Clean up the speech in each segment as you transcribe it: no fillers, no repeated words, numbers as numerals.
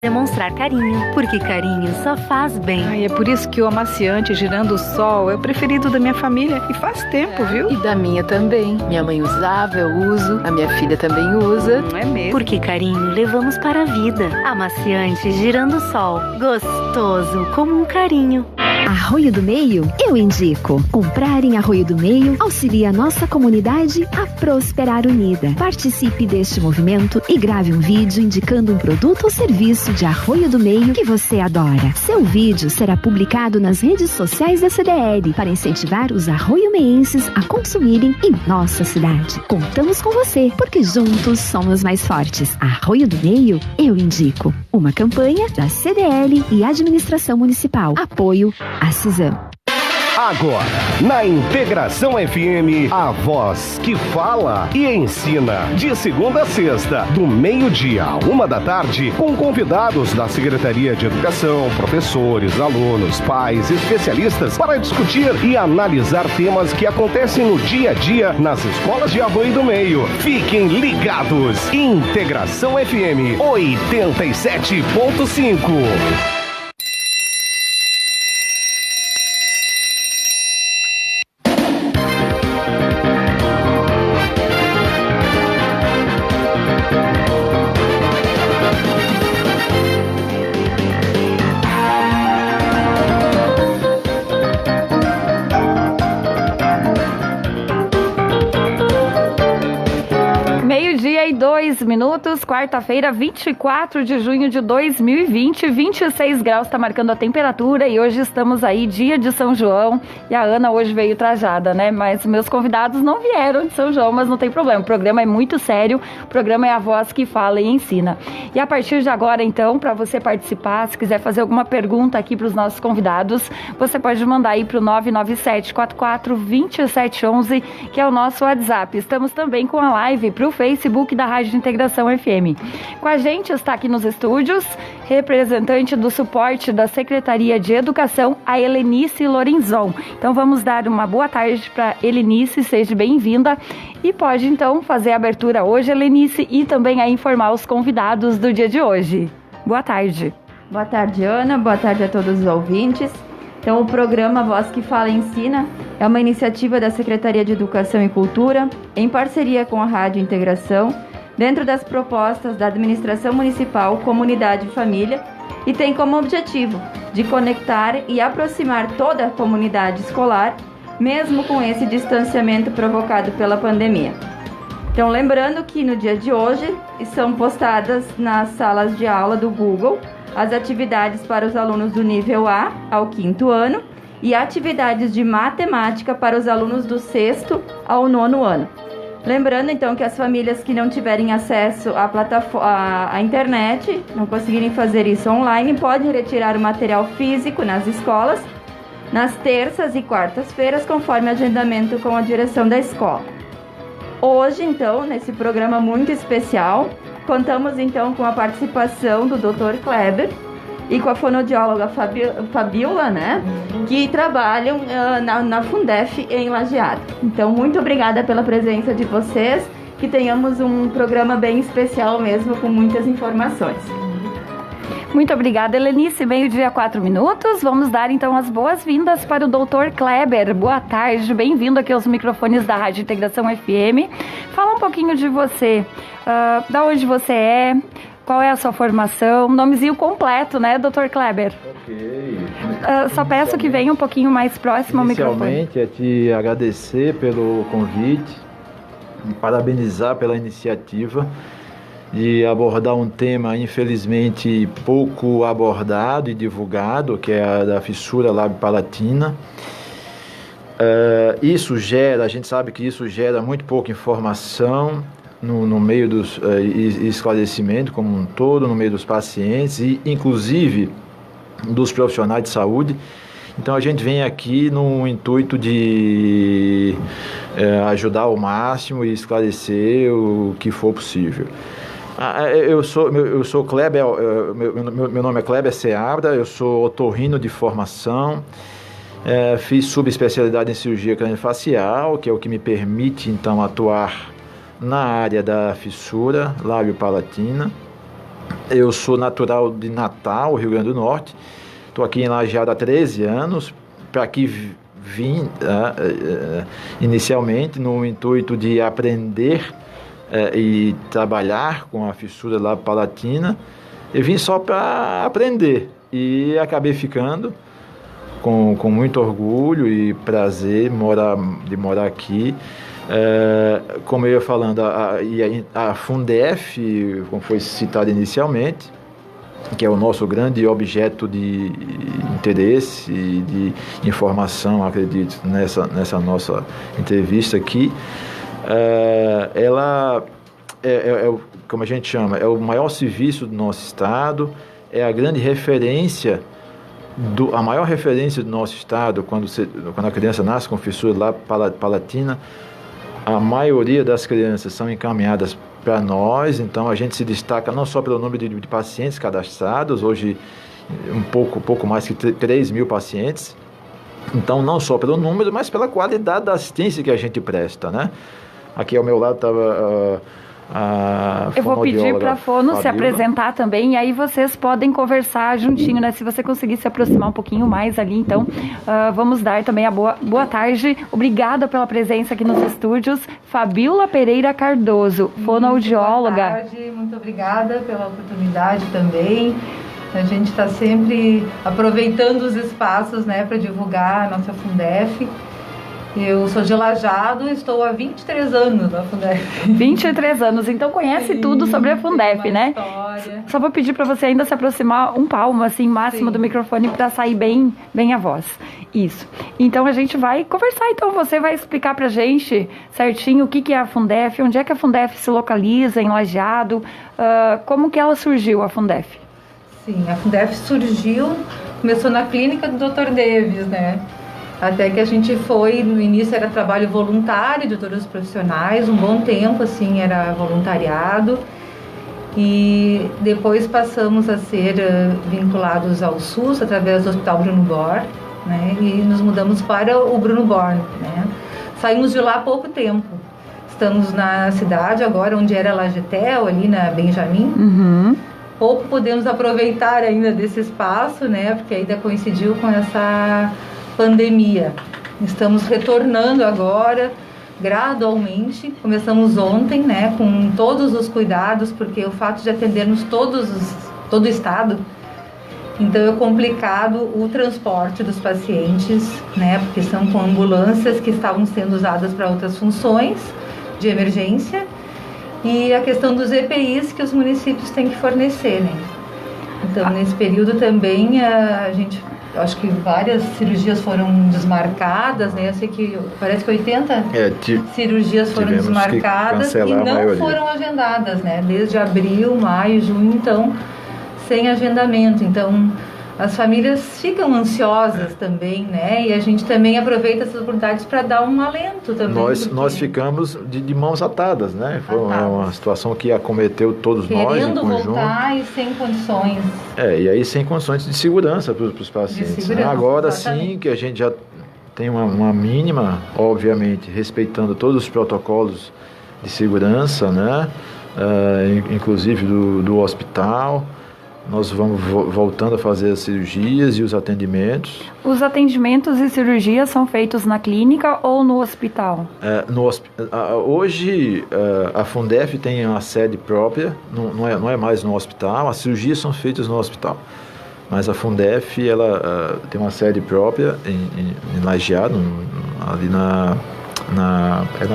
Demonstrar carinho, porque carinho só faz bem. Ai, é por isso que o amaciante Girando o Sol é o preferido da minha família e faz tempo, viu? E da minha também. Minha mãe usava, eu uso, a minha filha também usa. Não é mesmo? Porque carinho levamos para a vida. Amaciante Girando o Sol, gostoso como um carinho. Arroio do Meio, eu indico. Comprar em Arroio do Meio auxilia a nossa comunidade a prosperar unida. Participe deste movimento e grave um vídeo indicando um produto ou serviço de Arroio do Meio que você adora. Seu vídeo será publicado nas redes sociais da CDL para incentivar os arroiomeenses a consumirem em nossa cidade. Contamos com você, porque juntos somos mais fortes. Arroio do Meio, eu indico. Uma campanha da CDL e Administração Municipal. Apoio a Suzano. Agora, na Integração FM, a voz que fala e ensina. De segunda a sexta, do meio-dia à 13h, com convidados da Secretaria de Educação, professores, alunos, pais, especialistas, para discutir e analisar temas que acontecem no dia a dia nas escolas de Arroio do Meio. Fiquem ligados. Integração FM 87.5. Meio-dia e 2 minutos, quarta-feira, 24 de junho de 2020, 26 graus está marcando a temperatura e hoje estamos aí, dia de São João, e a Ana hoje veio trajada, né? Mas meus convidados não vieram de São João, mas não tem problema, o programa é muito sério, o programa é a voz que fala e ensina. E a partir de agora, então, para você participar, se quiser fazer alguma pergunta aqui para os nossos convidados, você pode mandar aí para o 997442711, que é o nosso WhatsApp. Estamos também com a live para o Facebook da Rádio Integração FM. Com a gente está aqui nos estúdios, representante do suporte da Secretaria de Educação, a Helenice Lorenzon. Então vamos dar uma boa tarde para Helenice, seja bem-vinda e pode então fazer a abertura hoje, Helenice, e também aí informar os convidados do dia de hoje. Boa tarde. Boa tarde, Ana. Boa tarde a todos os ouvintes. Então, o programa Voz que Fala e Ensina é uma iniciativa da Secretaria de Educação e Cultura, em parceria com a Rádio Integração, dentro das propostas da Administração Municipal, Comunidade e Família, e tem como objetivo de conectar e aproximar toda a comunidade escolar, mesmo com esse distanciamento provocado pela pandemia. Então, lembrando que no dia de hoje são postadas nas salas de aula do Google as atividades para os alunos do nível A ao 5º ano e atividades de matemática para os alunos do 6º ao 9º ano. Lembrando, então, que as famílias que não tiverem acesso à internet, não conseguirem fazer isso online, podem retirar o material físico nas escolas, nas terças e quartas-feiras, conforme agendamento com a direção da escola. Hoje, então, nesse programa muito especial, contamos então com a participação do Dr. Kleber e com a fonoaudióloga Fabiola, né? Que trabalham na Fundef em Lajeado. Então, muito obrigada pela presença de vocês, que tenhamos um programa bem especial mesmo, com muitas informações. Muito obrigada, Helenice. Meio-dia, 4 minutos. Vamos dar, então, as boas-vindas para o Dr. Kleber. Boa tarde, bem-vindo aqui aos microfones da Rádio Integração FM. Fala um pouquinho de você, da onde você é, qual é a sua formação, nomezinho completo, né, Dr. Kleber? Ok. Só peço que venha um pouquinho mais próximo ao microfone. Inicialmente, é te agradecer pelo convite, parabenizar pela iniciativa de abordar um tema infelizmente pouco abordado e divulgado, que é a da fissura lábio-palatina. A gente sabe que isso gera muito pouca informação no meio dos esclarecimento como um todo, no meio dos pacientes e inclusive dos profissionais de saúde. Então a gente vem aqui no intuito de ajudar ao máximo e esclarecer o que for possível. Eu sou Kleber, meu nome é Kleber Seabra, eu sou otorrino de formação, fiz subespecialidade em cirurgia craniofacial, que é o que me permite então atuar na área da fissura lábio-palatina. Eu sou natural de Natal, Rio Grande do Norte. Estou aqui em Lajeado há 13 anos. Para aqui vim inicialmente no intuito de aprender e trabalhar com a fissura lábio-palatina. Eu vim só para aprender e acabei ficando com muito orgulho e prazer de morar aqui. Como eu ia falando, a Fundef, como foi citado inicialmente, que é o nosso grande objeto de interesse e de informação, acredito, nessa nossa entrevista aqui, ela como a gente chama, é o maior serviço do nosso estado, é a grande referência, a maior referência do nosso estado quando a criança nasce com fissura lábio-palatina. A maioria das crianças são encaminhadas para nós, então a gente se destaca não só pelo número de pacientes cadastrados, hoje um pouco mais que 3 mil pacientes, então não só pelo número, mas pela qualidade da assistência que a gente presta, né? Aqui ao meu lado estava eu vou pedir para a Fono se apresentar também, e aí vocês podem conversar juntinho, né? Se você conseguir se aproximar um pouquinho mais ali, então vamos dar também a boa tarde. Obrigada pela presença aqui nos estúdios, Fabiola Pereira Cardoso, fonoaudióloga. Boa tarde, muito obrigada pela oportunidade também. A gente está sempre aproveitando os espaços, né, para divulgar a nossa Fundef. Eu sou de Lajeado, estou há 23 anos na Fundef. 23 anos, então conhece tudo sobre a Fundef, né? História. Só vou pedir para você ainda se aproximar um palmo, assim, máximo do microfone, para sair bem a voz. Isso. Então a gente vai conversar, então você vai explicar pra gente certinho o que é a Fundef, onde é que a Fundef se localiza em Lajeado, como que ela surgiu, a Fundef? Sim, a Fundef começou na clínica do Dr. Davis, né? Até que a gente foi, no início era trabalho voluntário de todos os profissionais, um bom tempo, assim, era voluntariado. E depois passamos a ser vinculados ao SUS através do Hospital Bruno Bor, né? E nos mudamos para o Bruno Bor, né? Saímos de lá há pouco tempo. Estamos na cidade agora, onde era a Lajetel, ali na Benjamin. Uhum. Pouco podemos aproveitar ainda desse espaço, né? Porque ainda coincidiu com essa pandemia. Estamos retornando agora, gradualmente. Começamos ontem, né, com todos os cuidados, porque o fato de atendermos todo o estado, então é complicado o transporte dos pacientes, né, porque são com ambulâncias que estavam sendo usadas para outras funções de emergência, e a questão dos EPIs que os municípios têm que fornecer, né. Então, nesse período também, acho que várias cirurgias foram desmarcadas, né? Eu sei que parece que 80 cirurgias foram desmarcadas e não foram agendadas, né? Desde abril, maio, junho, então, sem agendamento. Então, as famílias ficam ansiosas também, né? E a gente também aproveita essas oportunidades para dar um alento também. Nós ficamos de mãos atadas, né? Foi uma situação que acometeu todos nós em conjunto. Querendo voltar e sem condições. E aí sem condições de segurança para os pacientes. Né? Agora exatamente. Sim que a gente já tem uma mínima, obviamente, respeitando todos os protocolos de segurança, né? Inclusive do hospital. Nós vamos voltando a fazer as cirurgias e os atendimentos. Os atendimentos e cirurgias são feitos na clínica ou no hospital? Hoje, a Fundef tem uma sede própria, não é mais no hospital, as cirurgias são feitas no hospital. Mas a Fundef, ela tem uma sede própria em Lajeado, ali na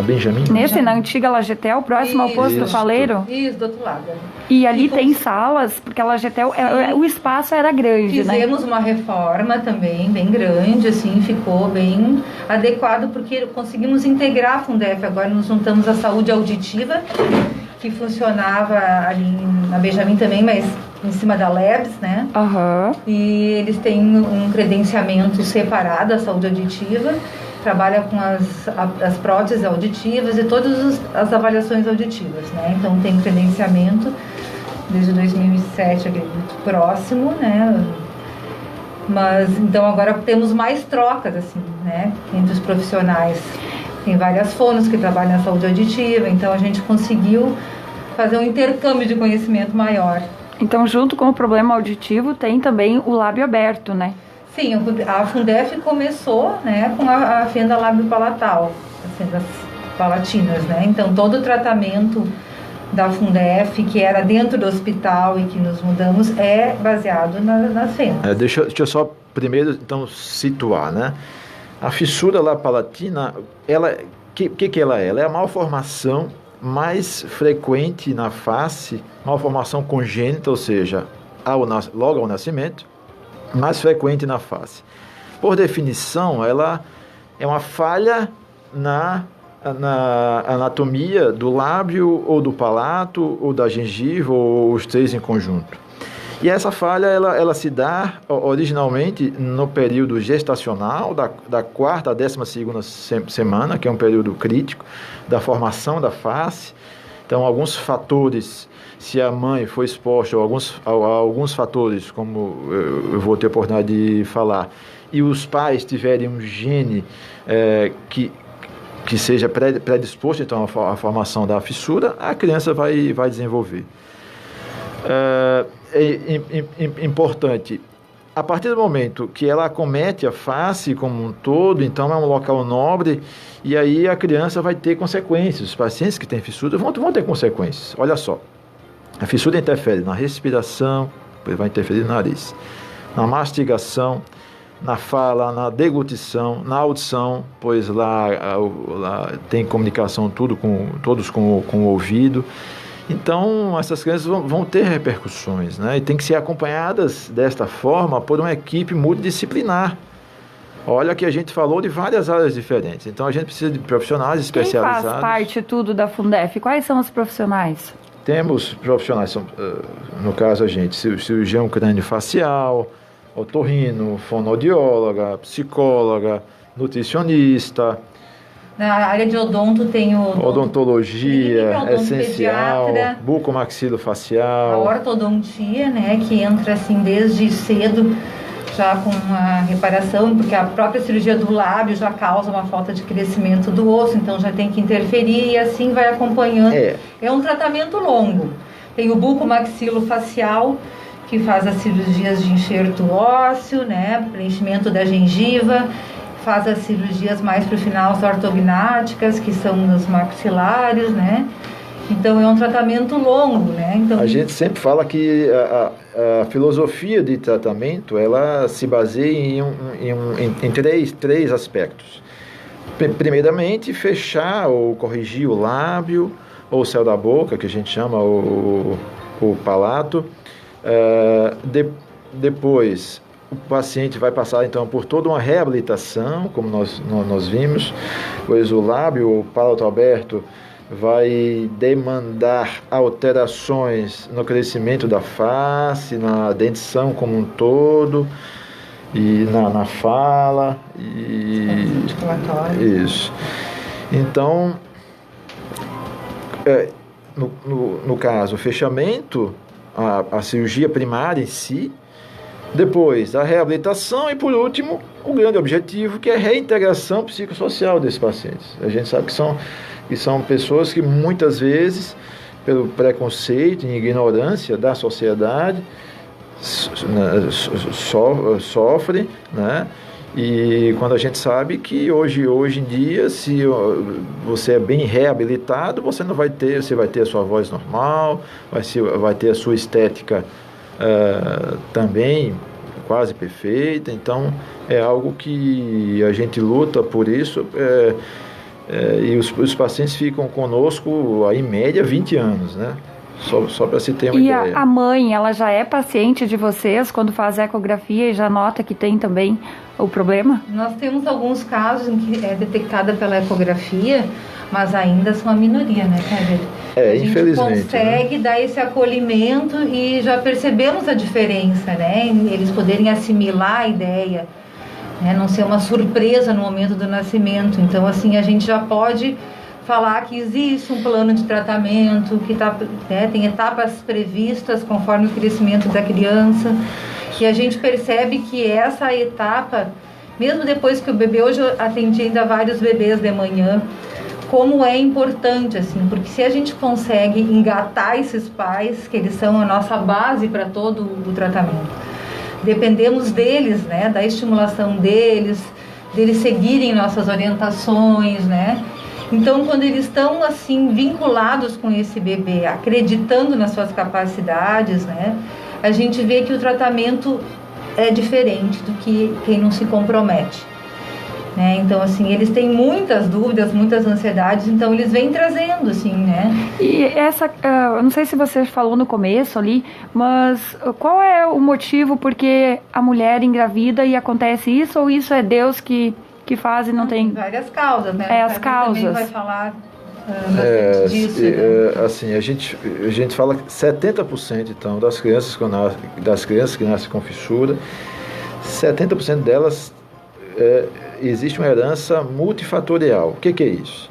Benjamin. Na antiga Lajetel, próximo ao posto do Faleiro? Isso, do outro lado. E ali tem salas, porque a Lajetel, o espaço era grande, né? Fizemos uma reforma também, bem grande, assim, ficou bem adequado, porque conseguimos integrar a Fundef. Agora nos juntamos a saúde auditiva, que funcionava ali na Benjamin também, mas em cima da Labs, né? Uhum. E eles têm um credenciamento separado, a saúde auditiva, trabalha com as próteses auditivas e todas as avaliações auditivas, né? Então tem credenciamento desde 2007, acredito, próximo, né? Mas então agora temos mais trocas, assim, né? Entre os profissionais. Tem várias fonos que trabalham na saúde auditiva, então a gente conseguiu fazer um intercâmbio de conhecimento maior. Então, junto com o problema auditivo, tem também o lábio aberto, né? Sim, a Fundef começou, né, com a fenda lábio-palatal, as fendas palatinas, né? Então, todo o tratamento da Fundef, que era dentro do hospital e que nos mudamos, é baseado nas fendas. Deixa eu só primeiro, então, situar, né? A fissura lábio-palatina, que ela é? Ela é a malformação mais frequente na face, malformação congênita, ou seja, logo ao nascimento, mais frequente na face. Por definição, ela é uma falha na anatomia do lábio ou do palato ou da gengiva ou os três em conjunto. E essa falha ela se dá originalmente no período gestacional, da 4ª à 12ª semana, que é um período crítico da formação da face. Então, alguns fatores, se a mãe for exposta a alguns fatores, como eu vou ter a oportunidade de falar, e os pais tiverem um gene que seja predisposto então, à formação da fissura, a criança vai desenvolver. Importante, a partir do momento que ela acomete a face como um todo, então é um local nobre, e aí a criança vai ter consequências. Os pacientes que têm fissura vão ter consequências. Olha só, a fissura interfere na respiração, vai interferir no nariz, na mastigação, na fala, na deglutição, na audição, pois lá tem comunicação todos com o ouvido. Então, essas crianças vão ter repercussões, né? E tem que ser acompanhadas desta forma por uma equipe multidisciplinar. Olha que a gente falou de várias áreas diferentes. Então, a gente precisa de profissionais especializados. Quem faz parte tudo da Fundef? Quais são os profissionais? Temos profissionais, no caso a gente, cirurgião crânio-facial, otorrino, fonoaudióloga, psicóloga, nutricionista. Na área de odonto tem odontologia essencial, bucomaxilofacial. A ortodontia, né, que entra assim desde cedo, já com a reparação, porque a própria cirurgia do lábio já causa uma falta de crescimento do osso, então já tem que interferir e assim vai acompanhando. É um tratamento longo. Tem o bucomaxilofacial, que faz as cirurgias de enxerto ósseo, né, preenchimento da gengiva, faz as cirurgias mais para o final, as ortognáticas, que são nos maxilares, né? Então é um tratamento longo, né? Então, a gente sempre fala que a filosofia de tratamento, ela se baseia em três aspectos. Primeiramente, fechar ou corrigir o lábio, ou o céu da boca, que a gente chama o palato. Depois, o paciente vai passar então por toda uma reabilitação, como nós vimos, pois o lábio, o palato aberto, vai demandar alterações no crescimento da face, na dentição como um todo, e na fala. Isso. Então, no caso, o fechamento, a cirurgia primária em si, depois a reabilitação e, por último, o grande objetivo, que é a reintegração psicossocial desses pacientes. A gente sabe que são pessoas que muitas vezes, pelo preconceito e ignorância da sociedade, sofrem, né? E quando a gente sabe que hoje em dia, se você é bem reabilitado, você vai ter a sua voz normal, vai ter a sua estética também quase perfeita. Então é algo que a gente luta por isso, e os pacientes ficam conosco em média 20 anos, né? Só para se ter uma ideia. E a mãe, ela já é paciente de vocês quando faz a ecografia e já nota que tem também o problema? Nós temos alguns casos em que é detectada pela ecografia, mas ainda são a minoria, né, Kevin? Infelizmente. A gente consegue, né, dar esse acolhimento e já percebemos a diferença, né? Eles poderem assimilar a ideia, né? Não ser uma surpresa no momento do nascimento. Então, assim, a gente já pode falar que existe um plano de tratamento, que tem etapas previstas conforme o crescimento da criança, e a gente percebe que essa etapa, mesmo depois que o bebê, hoje eu atendi ainda vários bebês de manhã como é importante, assim, porque se a gente consegue engatar esses pais, que eles são a nossa base para todo o tratamento, dependemos deles, né, da estimulação deles seguirem nossas orientações, né? Então, quando eles estão assim vinculados com esse bebê, acreditando nas suas capacidades, né, a gente vê que o tratamento é diferente do que quem não se compromete, né? Então, assim, eles têm muitas dúvidas, muitas ansiedades, então eles vêm trazendo, assim, né? E essa, eu não sei se você falou no começo ali, mas qual é o motivo porque a mulher engravida e acontece isso, ou isso é Deus que faz e não tem... Várias causas, né? As causas. Também vai falar bastante disso, né? Assim, a gente fala que 70%, então, das crianças que nascem com fissura, 70% delas existe uma herança multifatorial. O que é isso?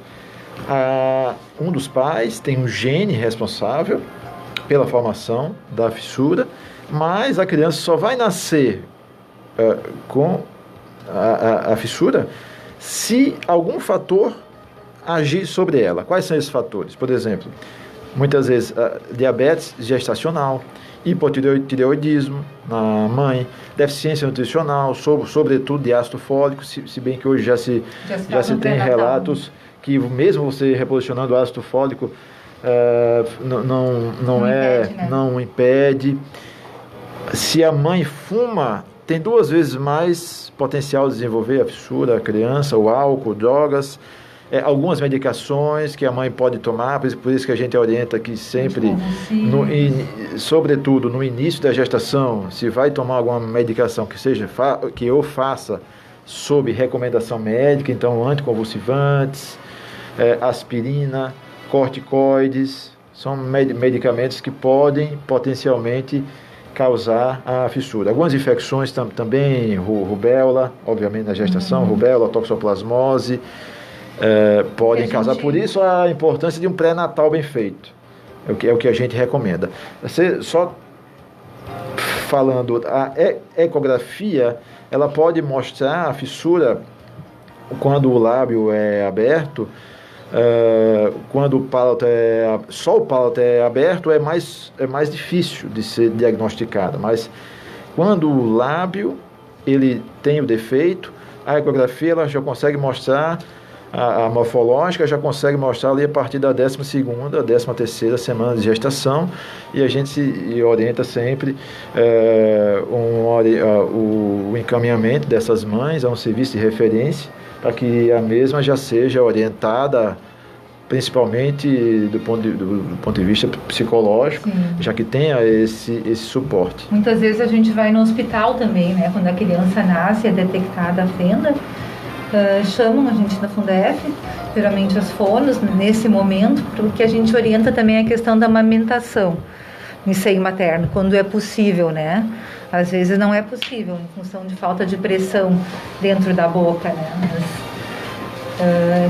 Um dos pais tem um gene responsável pela formação da fissura, mas a criança só vai nascer com a fissura se algum fator agir sobre ela. Quais são esses fatores? Por exemplo, muitas vezes diabetes gestacional, hipotireoidismo na mãe, deficiência nutricional, sobretudo de ácido fólico, se bem que hoje já se tem relatos que mesmo você reposicionando o ácido fólico não impede. Se a mãe fuma, tem 2 vezes mais potencial de desenvolver a fissura, a criança, o álcool, drogas, algumas medicações que a mãe pode tomar, por isso que a gente orienta que sempre, sobretudo no início da gestação, se vai tomar alguma medicação que eu faça sob recomendação médica, então anticonvulsivantes, aspirina, corticoides, são medicamentos que podem potencialmente causar a fissura. Algumas infecções também, rubéola, obviamente na gestação, rubéola, toxoplasmose, podem causar. Por isso a importância de um pré-natal bem feito. É o que a gente recomenda. Só falando, a ecografia, ela pode mostrar a fissura quando o lábio é aberto, quando só o palato é aberto, é mais difícil de ser diagnosticado, mas quando o lábio ele tem o defeito, a ecografia ela já consegue mostrar a morfológica, já consegue mostrar ali a partir da 12ª, 13ª semana de gestação, e a gente se orienta sempre o encaminhamento dessas mães a um serviço de referência, para que a mesma já seja orientada, principalmente do ponto de vista psicológico, já que tenha esse suporte. Muitas vezes a gente vai no hospital também, né? Quando a criança nasce, é detectada a fenda, chamam a gente da Fundef, geralmente as fonos, nesse momento, porque a gente orienta também a questão da amamentação em seio materno, quando é possível, né? Às vezes não é possível, em função de falta de pressão dentro da boca, né?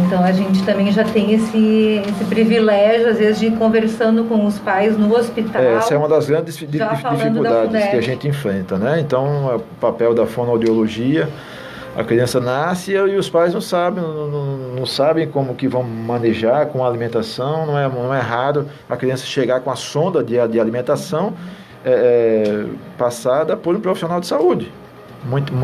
Então a gente também já tem esse privilégio, às vezes, de ir conversando com os pais no hospital. Essa é uma das grandes dificuldades que a gente enfrenta, né? Então, o papel da fonoaudiologia, a criança nasce e os pais não sabem como que vão manejar com a alimentação. Não é raro a criança chegar com a sonda de alimentação passada por um profissional de saúde.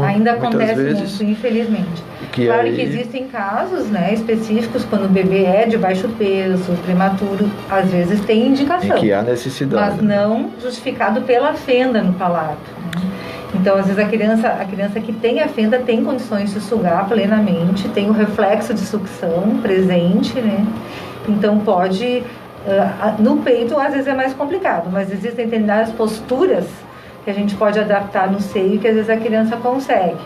Ainda acontece muito, infelizmente. Claro que existem casos, né, específicos, quando o bebê é de baixo peso, prematuro, às vezes tem indicação. Em que há necessidade. Mas não justificado pela fenda no palato, né? Então, às vezes, a criança que tem a fenda tem condições de sugar plenamente, tem o reflexo de sucção presente, né? Então, pode... no peito, às vezes, é mais complicado, mas existem determinadas posturas que a gente pode adaptar no seio, que às vezes a criança consegue.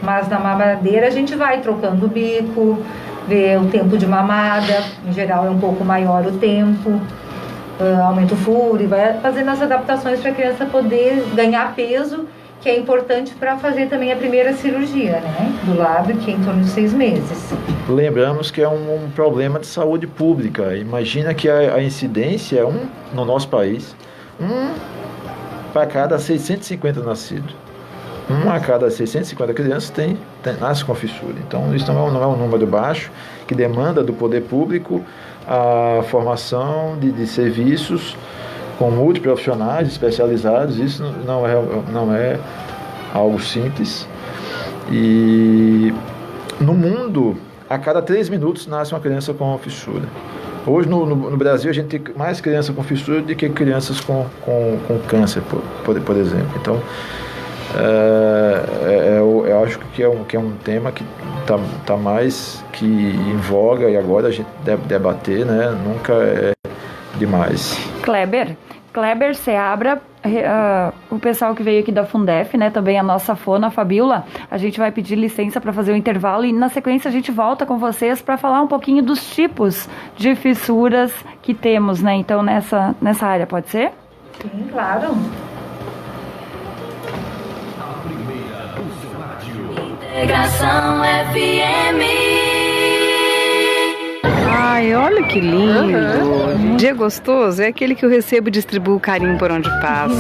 Mas na mamadeira a gente vai trocando o bico, vê o tempo de mamada, em geral é um pouco maior o tempo, aumenta o furo, e vai fazendo as adaptações para a criança poder ganhar peso, que é importante para fazer também a primeira cirurgia, né, do lábio, que é em torno de 6 meses. Lembramos que é um problema de saúde pública. Imagina que a incidência é no nosso país, para cada 650 nascidos. 1 a cada 650 crianças nasce com fissura. Então, isso não é um número baixo, que demanda do poder público a formação de serviços com multiprofissionais especializados. Isso não é algo simples. E no mundo, a cada 3 minutos nasce uma criança com fissura. Hoje no Brasil a gente tem mais crianças com fissura do que crianças com câncer, por exemplo. Então, eu acho que é um tema que está mais que em voga, e agora a gente deve debater, né? Nunca é demais. Kleber Seabra, o pessoal que veio aqui da Fundef, né, também a nossa Fona, a Fabiola, a gente vai pedir licença para fazer o intervalo e na sequência a gente volta com vocês para falar um pouquinho dos tipos de fissuras que temos, né, então nessa área, pode ser? Sim, claro. Integração FM. Ai, olha que lindo. Dia gostoso é aquele que eu recebo e distribuo carinho por onde passo.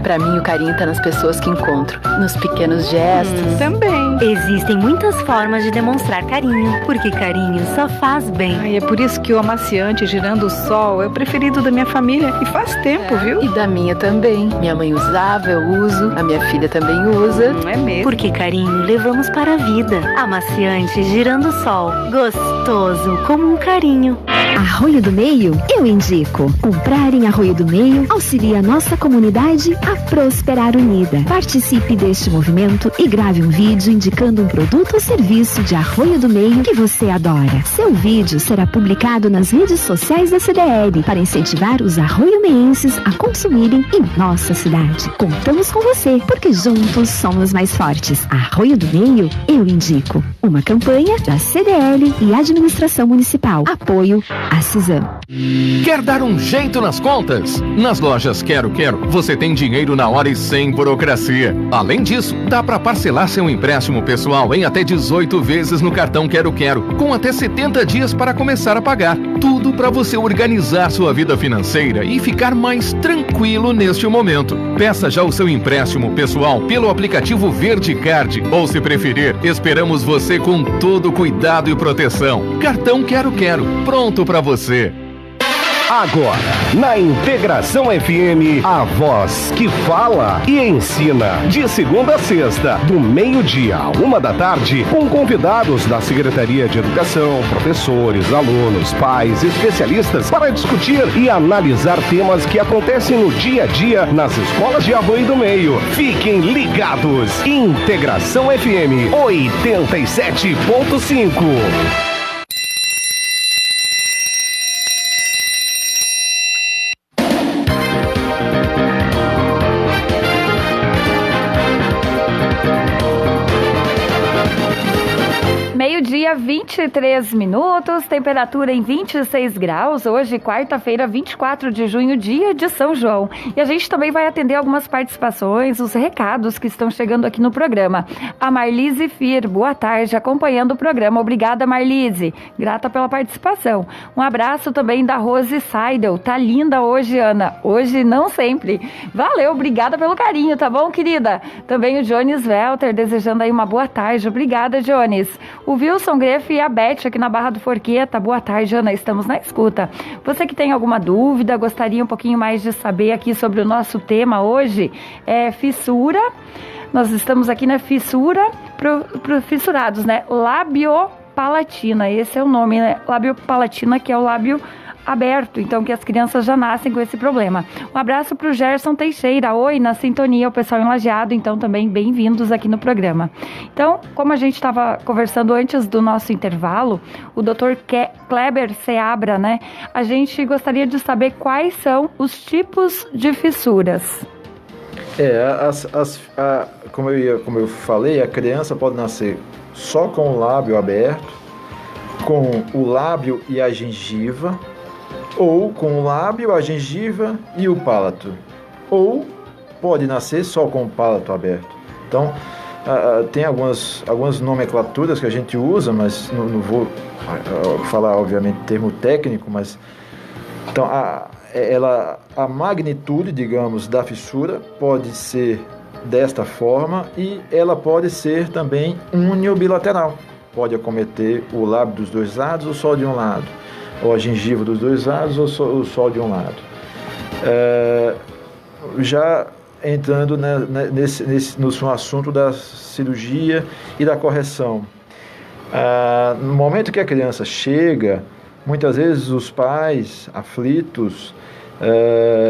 Pra mim o carinho tá nas pessoas que encontro, nos pequenos gestos. Também. Existem muitas formas de demonstrar carinho, porque carinho só faz bem. Ai, é por isso que o amaciante Girando o Sol é o preferido da minha família e faz tempo, viu? E da minha também. Minha mãe usava, eu uso, a minha filha também usa. Não é mesmo? Porque carinho levamos para a vida. Amaciante Girando o Sol. Gostoso como um carinho. Arroio do Meio, eu indico. Comprar em Arroio do Meio auxilia a nossa comunidade a prosperar unida. Participe deste movimento e grave um vídeo indicando um produto ou serviço de Arroio do Meio que você adora. Seu vídeo será publicado nas redes sociais da CDL para incentivar os arroiomeenses a consumirem em nossa cidade. Contamos com você, porque juntos somos mais fortes. Arroio do Meio, eu indico. Uma campanha da CDL e Administração Municipal. Apoio a Suzano. Quer dar um jeito nas contas? Nas lojas Quero você tem dinheiro na hora e sem burocracia. Além disso, dá para parcelar seu empréstimo pessoal em até 18 vezes no cartão Quero, com até 70 dias para começar a pagar. Tudo para você organizar sua vida financeira e ficar mais tranquilo neste momento. Peça já o seu empréstimo pessoal pelo aplicativo Verde Card, ou se preferir, esperamos você com todo cuidado e proteção. Cartão Quero, pronto para você. Agora, na Integração FM, a voz que fala e ensina. De segunda a sexta, do meio-dia a 1h, com convidados da Secretaria de Educação, professores, alunos, pais, especialistas, para discutir e analisar temas que acontecem no dia a dia nas escolas de Arroio do Meio. Fiquem ligados. Integração FM 87.5. Meio-dia, 23 minutos, temperatura em 26 graus, hoje, quarta-feira, 24 de junho, dia de São João. E a gente também vai atender algumas participações, os recados que estão chegando aqui no programa. A Marlise Fir, boa tarde, acompanhando o programa. Obrigada, Marlise. Grata pela participação. Um abraço também da Rose Seidel. Tá linda hoje, Ana. Hoje, não sempre. Valeu, obrigada pelo carinho, tá bom, querida? Também o Jones Welter, desejando aí uma boa tarde. Obrigada, Jones. O Wilson Greff e a Beth aqui na Barra do Forqueta. Boa tarde, Ana, estamos na escuta. Você que tem alguma dúvida, gostaria um pouquinho mais de saber aqui sobre o nosso tema hoje, é fissura. Nós estamos aqui na fissura pro fissurados, né? Labiopalatina, esse é o nome, né? Labiopalatina, que é o lábio aberto, então que as crianças já nascem com esse problema. Um abraço para o Gerson Teixeira. Oi, na sintonia, o pessoal em Lajeado, então também bem-vindos aqui no programa. Então, como a gente estava conversando antes do nosso intervalo, o Dr. Kleber Seabra, né? A gente gostaria de saber quais são os tipos de fissuras. Como eu falei, a criança pode nascer só com o lábio aberto, com o lábio e a gengiva, ou com o lábio, a gengiva e o palato, ou pode nascer só com o palato aberto. Então, tem algumas nomenclaturas que a gente usa, mas não vou falar, obviamente, termo técnico, mas então a magnitude, digamos, da fissura pode ser desta forma, e ela pode ser também uniobilateral. Pode acometer o lábio dos dois lados ou só de um lado, ou a gengiva dos dois lados ou só de um lado. Já entrando no assunto da cirurgia e da correção. No momento que a criança chega, muitas vezes os pais aflitos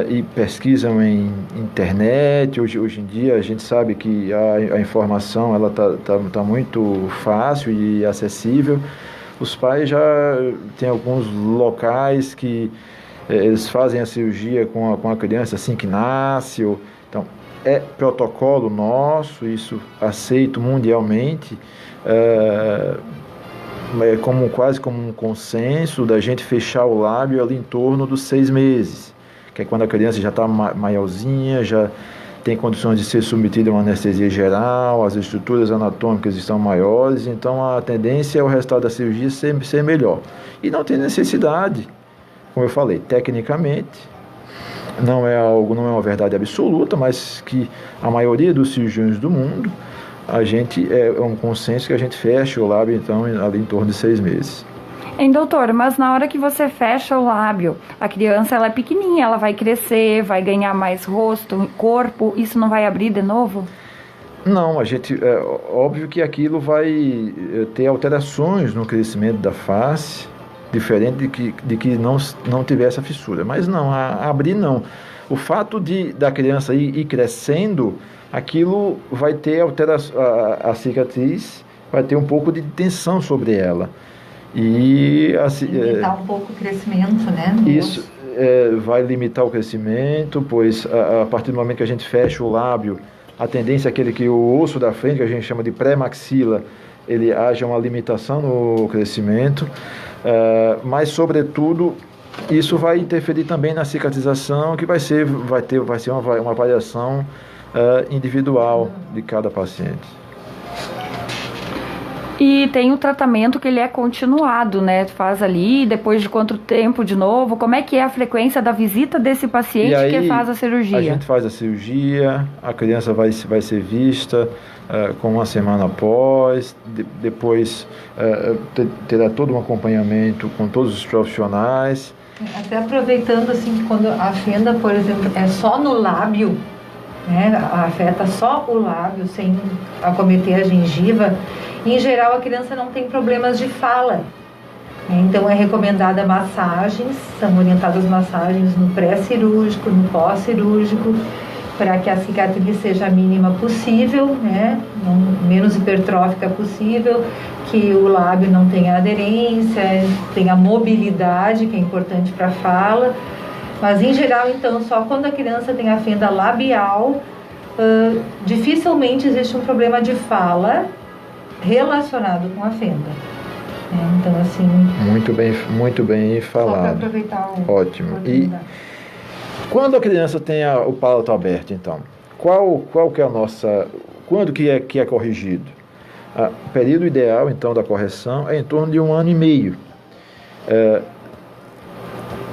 e pesquisam em internet. Hoje em dia a gente sabe que a informação ela tá muito fácil e acessível. Os pais já tem alguns locais que eles fazem a cirurgia com a criança assim que nasce. Então, é protocolo nosso, isso aceito mundialmente, quase como um consenso da gente fechar o lábio ali em torno dos 6 meses, que é quando a criança já está maiorzinha, já tem condições de ser submetida a uma anestesia geral, as estruturas anatômicas estão maiores, então a tendência é o resultado da cirurgia ser melhor. E não tem necessidade, como eu falei, tecnicamente, não é uma verdade absoluta, mas que a maioria dos cirurgiões do mundo, é um consenso que a gente fecha o lábio, então, ali em torno de 6 meses. Doutor, mas na hora que você fecha o lábio, a criança ela é pequenininha, ela vai crescer, vai ganhar mais rosto, corpo, isso não vai abrir de novo? Não, óbvio que aquilo vai ter alterações no crescimento da face, diferente de que não tivesse a fissura. Mas não, abrir não. O fato da criança ir crescendo, aquilo vai ter alteração, a cicatriz vai ter um pouco de tensão sobre ela. E limitar um pouco o crescimento, né? Isso vai limitar o crescimento, pois a partir do momento que a gente fecha o lábio, a tendência é aquele que o osso da frente, que a gente chama de pré-maxila, ele haja uma limitação no crescimento, mas sobretudo isso vai interferir também na cicatrização, que vai ser uma variação individual de cada paciente. E tem o tratamento que ele é continuado, né? Faz ali, depois de quanto tempo de novo? Como é que é a frequência da visita desse paciente que faz a cirurgia? A gente faz a cirurgia, a criança vai ser vista com uma semana após, depois terá todo um acompanhamento com todos os profissionais. Até aproveitando assim que quando a fenda, por exemplo, é só no lábio, né? Afeta só o lábio sem acometer a gengiva, em geral a criança não tem problemas de fala. Então é recomendada massagens, são orientadas massagens no pré-cirúrgico, no pós-cirúrgico, para que a cicatriz seja a mínima possível, né? Menos hipertrófica possível, que o lábio não tenha aderência, tenha mobilidade, que é importante para a fala. Mas em geral, então, só quando a criança tem a fenda labial, dificilmente existe um problema de fala relacionado com a fenda. Então, assim... Muito bem falado. Só para aproveitar o... Ótimo. E quando a criança tem o palato aberto, então, qual que é a nossa... Quando que é corrigido? O período ideal, então, da correção é em torno de 1 ano e meio.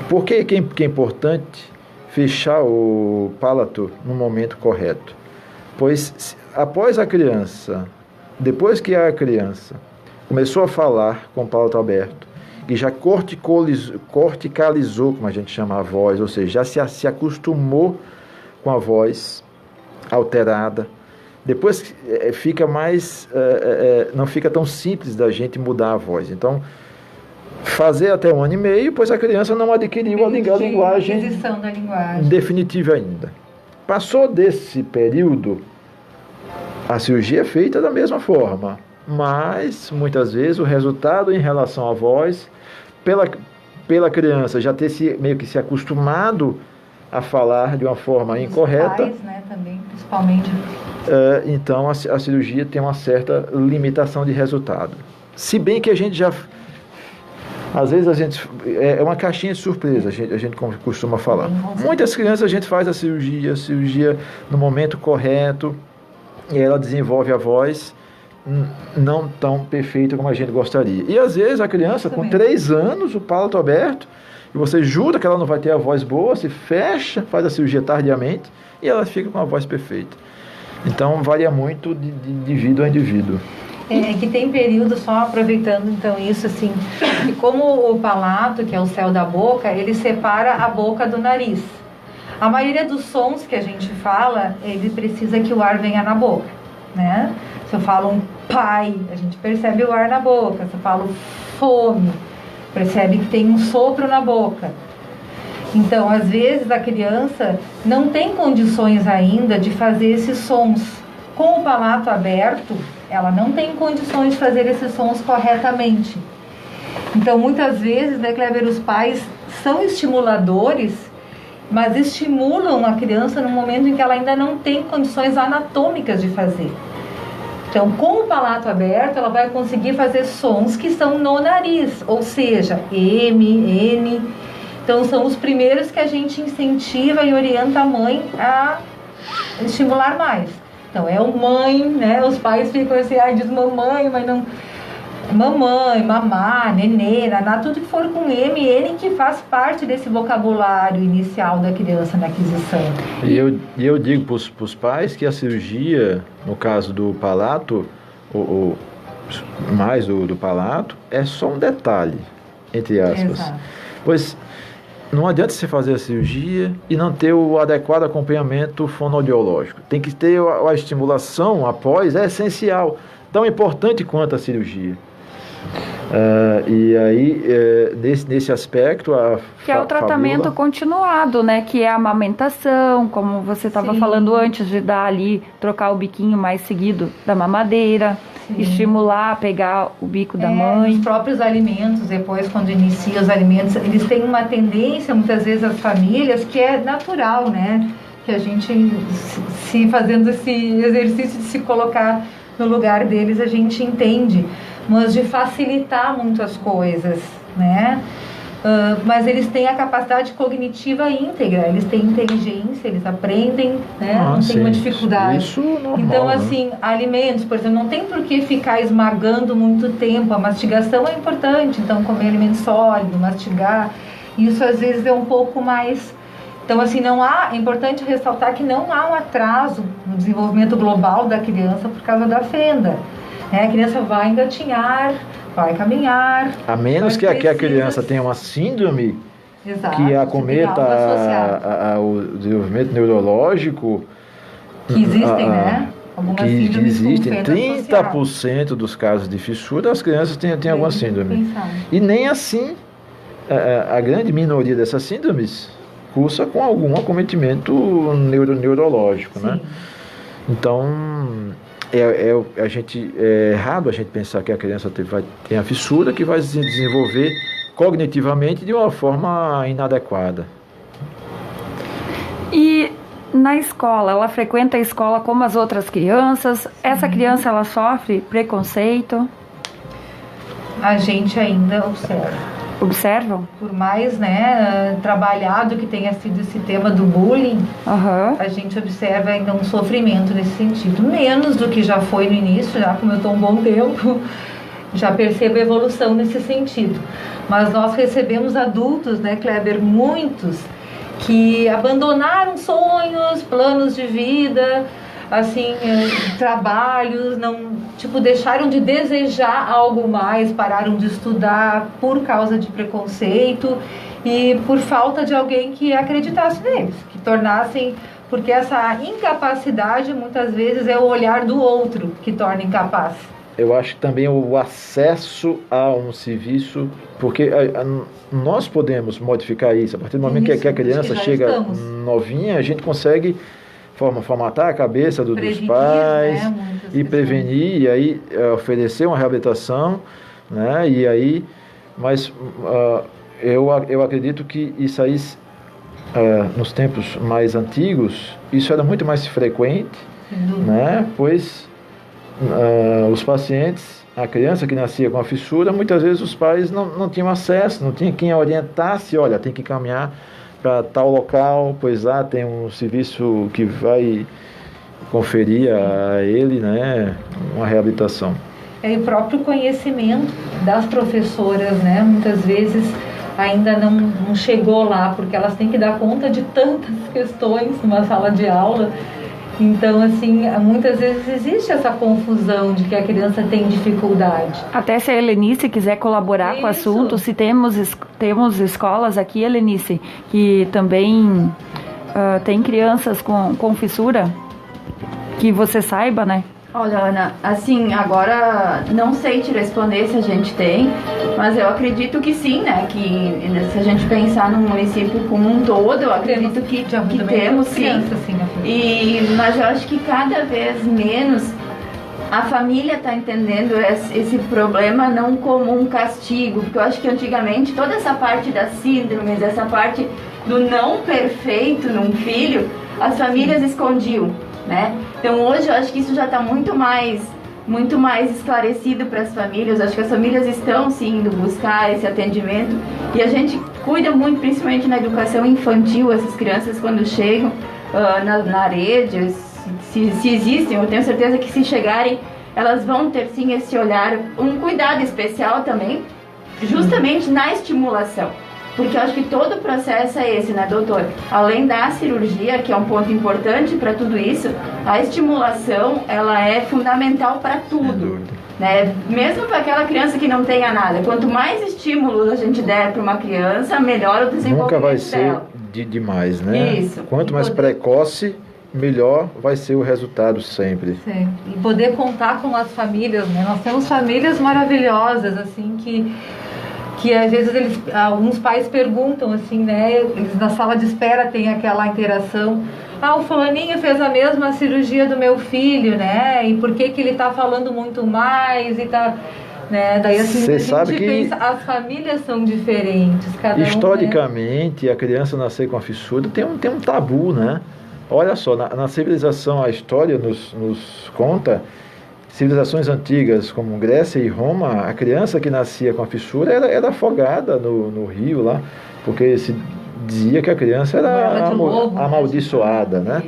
Por que é importante fechar o palato no momento correto? Pois após a criança, depois que a criança começou a falar com o palato aberto e já corticalizou, como a gente chama a voz, ou seja, já se acostumou com a voz alterada, depois fica não fica tão simples da gente mudar a voz. Então, fazer até 1 ano e meio, pois a criança não adquiriu a linguagem definitiva ainda. Passou desse período, a cirurgia é feita da mesma forma, mas muitas vezes o resultado em relação à voz, pela criança já ter meio que se acostumado a falar de uma forma incorreta. Os pais, né, também, principalmente. Então a cirurgia tem uma certa limitação de resultado. Se bem que a gente já... Às vezes é uma caixinha de surpresa, a gente costuma falar. Muitas crianças a gente faz a cirurgia no momento correto, e ela desenvolve a voz não tão perfeita como a gente gostaria. E às vezes a criança com 3 anos, o palato aberto, e você jura que ela não vai ter a voz boa, se fecha, faz a cirurgia tardiamente, e ela fica com a voz perfeita. Então varia muito de indivíduo a indivíduo. É que tem período, só aproveitando então isso assim, que como o palato, que é o céu da boca, ele separa a boca do nariz. A maioria dos sons que a gente fala, ele precisa que o ar venha na boca, né? Se eu falo um pai, a gente percebe o ar na boca. Se eu falo fome, percebe que tem um sopro na boca. Então, às vezes, a criança não tem condições ainda de fazer esses sons. Com o palato aberto, ela não tem condições de fazer esses sons corretamente. Então, muitas vezes, né, Kleber, os pais são estimuladores, mas estimulam a criança no momento em que ela ainda não tem condições anatômicas de fazer. Então, com o palato aberto, ela vai conseguir fazer sons que estão no nariz, ou seja, M, N. Então, são os primeiros que a gente incentiva e orienta a mãe a estimular mais. Então, é o mãe, né? Os pais ficam assim, diz mamãe, mas não... Mamãe, mamá, nenê, naná, tudo que for com M, N, que faz parte desse vocabulário inicial da criança na aquisição. E eu digo para os pais que a cirurgia, no caso do palato, mais do palato, é só um detalhe, entre aspas. Exato. Pois não adianta você fazer a cirurgia e não ter o adequado acompanhamento fonoaudiológico. Tem que ter a estimulação após, é essencial, tão importante quanto a cirurgia. E aí, nesse aspecto... Que é o tratamento Fabiola, continuado, né? Que é a amamentação, como você estava falando antes, de dar ali, trocar o biquinho mais seguido da mamadeira, estimular, pegar o bico da mãe. Os próprios alimentos, depois, quando inicia os alimentos, eles têm uma tendência, muitas vezes, as famílias, que é natural, né? Que a gente, fazendo esse exercício de se colocar no lugar deles, a gente entende, mas de facilitar muitas coisas, né? Mas eles têm a capacidade cognitiva íntegra, eles têm inteligência, eles aprendem, né? Não tem uma dificuldade. Isso normal, então, assim, alimentos, por exemplo, não tem por que ficar esmagando muito tempo, a mastigação é importante, então comer alimento sólido, mastigar, isso às vezes é um pouco mais... Então, assim, é importante ressaltar que não há um atraso no desenvolvimento global da criança por causa da fenda. A criança vai engatinhar, vai caminhar. A menos que a criança tenha uma síndrome que acometa o desenvolvimento neurológico. Que existem, né? Algumas que existem. 30% associada. dos casos de fissura, as crianças têm alguma síndrome. E nem assim, a grande minoria dessas síndromes cursa com algum acometimento neurológico, né? Então, é errado a gente pensar que a criança tem a fissura que vai se desenvolver cognitivamente de uma forma inadequada. E na escola, ela frequenta a escola como as outras crianças? Essa criança, ela sofre preconceito? A gente ainda observa. Observam? Por mais, trabalhado que tenha sido esse tema do bullying, a gente observa ainda um sofrimento nesse sentido. Menos do que já foi no início, já como eu estou um bom tempo, já percebo a evolução nesse sentido. Mas nós recebemos adultos, Kleber, muitos, que abandonaram sonhos, planos de vida, assim, trabalhos, deixaram de desejar algo mais, pararam de estudar por causa de preconceito e por falta de alguém que acreditasse neles, que tornassem, porque essa incapacidade muitas vezes é o olhar do outro que torna incapaz. Eu acho que também o acesso a um serviço, porque nós podemos modificar isso, a partir do momento que a criança chega novinha, a gente consegue formatar a cabeça dos pais, e prevenir, e aí oferecer uma reabilitação, né? E aí, mas eu acredito que isso aí, nos tempos mais antigos, isso era muito mais frequente, né? Pois os pacientes, a criança que nascia com a fissura, muitas vezes os pais não tinham acesso, não tinha quem orientasse, olha, tem que caminhar para tal local, pois lá tem um serviço que vai conferir a ele, né, uma reabilitação. E o próprio conhecimento das professoras, muitas vezes ainda não chegou lá, porque elas têm que dar conta de tantas questões numa sala de aula, Então, assim, muitas vezes existe essa confusão de que a criança tem dificuldade. Até se a Helenice quiser colaborar com o assunto, se temos escolas aqui, Helenice, que também tem crianças com fissura, que você saiba, né? Olha, Ana, assim, agora não sei te responder se a gente tem, mas eu acredito que sim, né? Que se a gente pensar no município como um todo, eu acredito que temos sim. Mas eu acho que cada vez menos a família está entendendo esse problema não como um castigo, porque eu acho que antigamente toda essa parte das síndromes, essa parte do não perfeito num filho, as famílias escondiam, né? Então hoje eu acho que isso já está muito mais esclarecido para as famílias. Acho que as famílias estão sim indo buscar esse atendimento e a gente cuida muito, principalmente na educação infantil, essas crianças quando chegam na rede, se existem, eu tenho certeza que se chegarem elas vão ter sim esse olhar, um cuidado especial também, justamente na estimulação. Porque eu acho que todo o processo é esse, né, doutor? Além da cirurgia, que é um ponto importante para tudo isso, a estimulação, ela é fundamental para tudo, né? Mesmo para aquela criança que não tenha nada. Quanto mais estímulos a gente der para uma criança, melhor o desenvolvimento nunca vai ser dela. demais, né? Isso. Quanto mais precoce, melhor vai ser o resultado sempre. Sim. E poder contar com as famílias, né? Nós temos famílias maravilhosas, assim, que às vezes alguns pais perguntam assim, né? Eles na sala de espera tem aquela interação. O fulaninho fez a mesma cirurgia do meu filho, né? E por que ele tá falando muito mais e tá, né? Daí assim, Você sabe que pensa, as famílias são diferentes, cada historicamente, né? A criança nascer com a fissura tem um tabu, né? Olha só, na civilização, a história nos conta, civilizações antigas como Grécia e Roma, a criança que nascia com a fissura era afogada no rio lá, porque se dizia que a criança era amaldiçoada, né?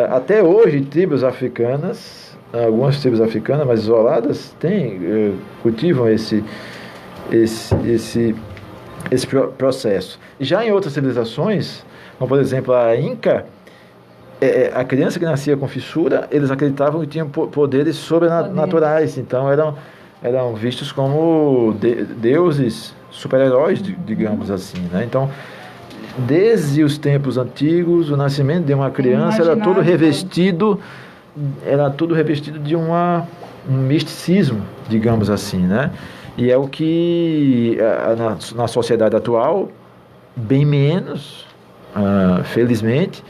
Até hoje, tribos africanas, algumas tribos africanas, mas isoladas, cultivam esse processo. Já em outras civilizações, como por exemplo a Inca, a criança que nascia com fissura, eles acreditavam que tinham poderes sobrenaturais, então eram vistos como deuses, super-heróis, digamos assim, né? Então, desde os tempos antigos, o nascimento de uma criança era tudo revestido de um misticismo, digamos assim, né? E é o que na sociedade atual, bem menos, felizmente,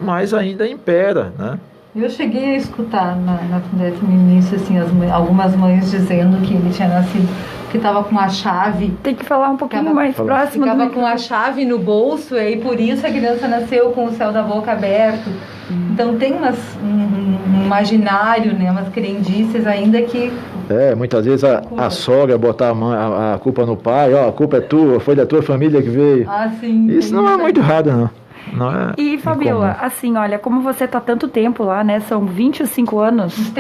mas ainda impera, né? Eu cheguei a escutar na Fundete no início, assim, algumas mães dizendo que ele tinha nascido, que estava com a chave. Tem que falar um pouquinho mais próximo. Ficava com a chave no bolso e por isso a criança nasceu com o céu da boca aberto. Então tem um imaginário, né, umas crendices ainda que... muitas vezes a sogra botar a culpa no pai, a culpa é tua, foi da tua família que veio. Sim. Isso não é muito errado, não. E Fabiola, assim, olha, como você está tanto tempo lá, né? São 25 anos,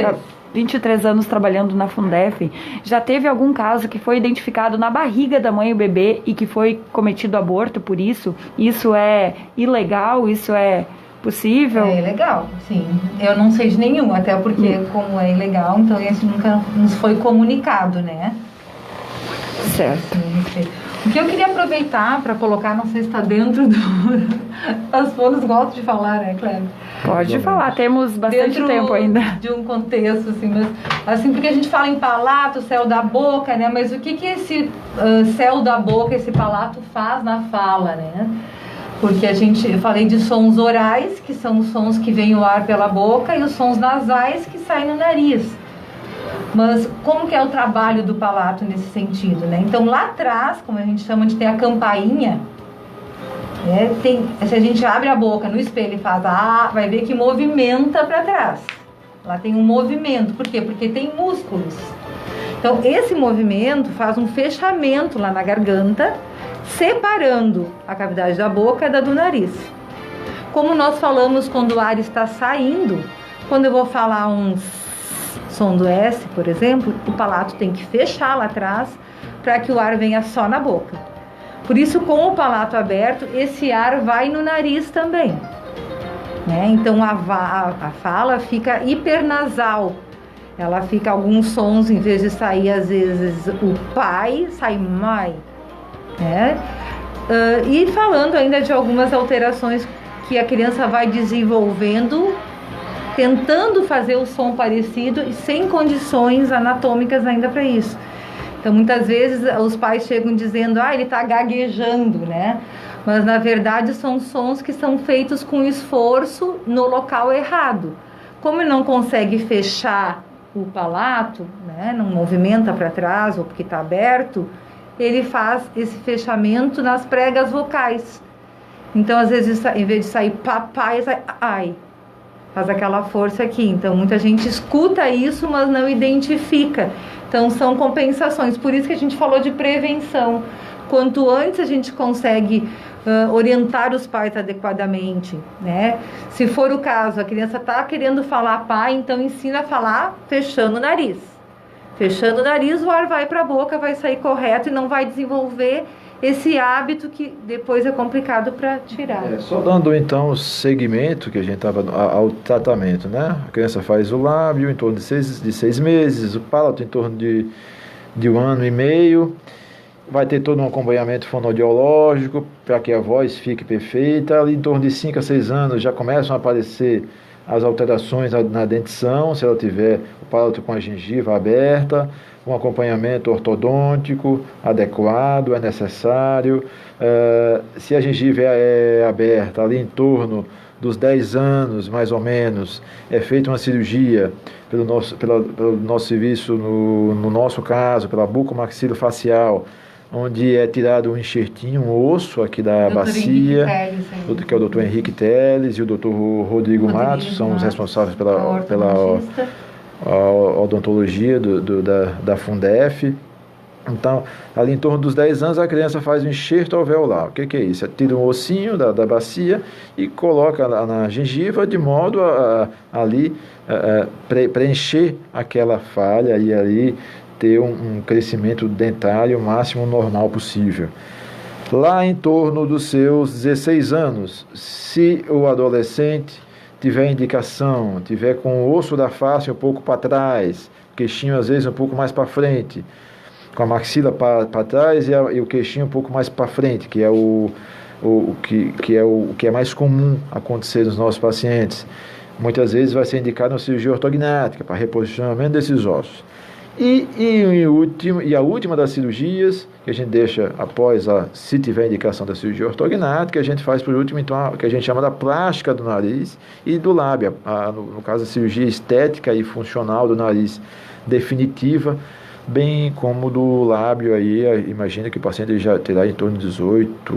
23 anos trabalhando na Fundef. Já teve algum caso que foi identificado na barriga da mãe e o bebê e que foi cometido aborto por isso? Isso é ilegal? Isso é possível? É ilegal, sim. Eu não sei de nenhum, até porque como é ilegal, então isso nunca nos foi comunicado, né? Certo. O que eu queria aproveitar para colocar, não sei se está dentro do... As fonos gostam de falar, né, Cléber? Pode falar, temos bastante tempo ainda. De um contexto, assim, mas, assim, porque a gente fala em palato, céu da boca, né? Mas o que esse céu da boca, esse palato faz na fala, né? Porque eu falei de sons orais, que são os sons que vêm o ar pela boca, e os sons nasais que saem no nariz. Mas como que é o trabalho do palato nesse sentido, né? Então lá atrás, como a gente chama de ter a campainha, né? Se a gente abre a boca no espelho e faz vai ver que movimenta para trás. Lá tem um movimento, por quê? Porque tem músculos. Então esse movimento faz um fechamento lá na garganta, separando a cavidade da boca da do nariz. Como nós falamos quando o ar está saindo, quando eu vou falar som do S, por exemplo, o palato tem que fechar lá atrás para que o ar venha só na boca. Por isso, com o palato aberto, esse ar vai no nariz também. né? Então a fala fica hipernasal. Ela fica alguns sons, em vez de sair às vezes o pai, sai mãe, né? E falando ainda de algumas alterações que a criança vai desenvolvendo, tentando fazer o som parecido e sem condições anatômicas ainda para isso. Então muitas vezes os pais chegam dizendo, ele está gaguejando, né? Mas na verdade são sons que são feitos com esforço no local errado. Como ele não consegue fechar o palato, né, não movimenta para trás ou porque está aberto, ele faz esse fechamento nas pregas vocais. Então, às vezes, em vez de sair papai, sai ai. Faz aquela força aqui. Então, muita gente escuta isso, mas não identifica. Então, são compensações. Por isso que a gente falou de prevenção. Quanto antes a gente consegue orientar os pais adequadamente, né? Se for o caso, a criança está querendo falar pai, então ensina a falar fechando o nariz. Fechando o nariz, o ar vai para a boca, vai sair correto e não vai desenvolver esse hábito que depois é complicado para tirar. Só dando então o segmento que a gente estava ao tratamento, né? A criança faz o lábio em torno de 6 meses, o palato em torno de 1 ano e meio. Vai ter todo um acompanhamento fonoaudiológico para que a voz fique perfeita. Ali em torno de 5 a 6 anos já começam a aparecer as alterações na dentição, se ela tiver o palato com a gengiva aberta, um acompanhamento ortodôntico adequado é necessário. Se a gengiva é aberta, ali em torno dos 10 anos, mais ou menos, é feita uma cirurgia pelo nosso serviço, no nosso caso, pela bucomaxilofacial, onde é tirado um enxertinho, um osso aqui da bacia, que é o Dr. Henrique Teles e o Dr. Rodrigo Matos, são os responsáveis pela odontologia da Fundef. Então, ali em torno dos 10 anos, a criança faz um enxerto alveolar. O que é isso? Tira um ossinho da bacia e coloca na gengiva de modo a ali preencher aquela falha e ali ter um crescimento dentário o máximo normal possível. Lá em torno dos seus 16 anos, se o adolescente tiver indicação, tiver com o osso da face um pouco para trás, o queixinho às vezes um pouco mais para frente, com a maxila para trás e o queixinho um pouco mais para frente, que é o que é mais comum acontecer nos nossos pacientes, muitas vezes vai ser indicado uma cirurgia ortognática para reposicionamento desses ossos. E a última das cirurgias, que a gente deixa após, se tiver indicação da cirurgia ortognática, a gente faz por último, então, que a gente chama da plástica do nariz e do lábio. No caso, a cirurgia estética e funcional do nariz definitiva, bem como do lábio aí, imagina que o paciente já terá em torno de 18,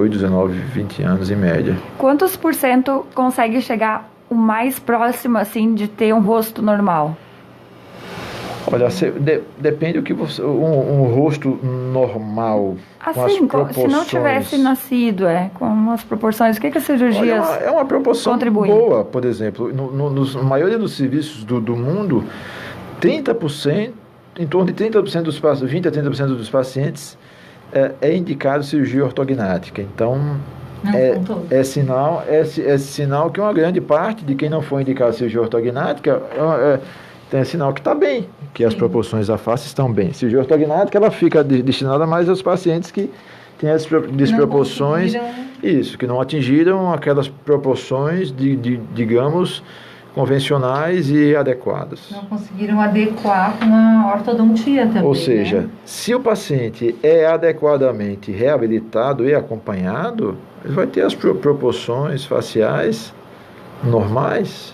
19, 20 anos em média. Quantos % consegue chegar o mais próximo, assim, de ter um rosto normal? Olha, depende do que você... Um rosto normal, assim, com as proporções... Se não tivesse nascido, com as proporções, o que as cirurgias contribuem? É uma proporção boa, por exemplo. Na maioria dos serviços do mundo, 30%, em torno de 30% dos pacientes, 20% a 30% dos pacientes, é indicado cirurgia ortognática. Então, é sinal que uma grande parte de quem não for indicado cirurgia ortognática é sinal que está bem, que as proporções da face estão bem. Cirurgia ortognática, ela fica destinada mais aos pacientes que têm as desproporções, que não atingiram aquelas proporções, digamos, convencionais e adequadas. Não conseguiram adequar com a ortodontia também. Ou seja, se o paciente é adequadamente reabilitado e acompanhado, ele vai ter as proporções faciais normais,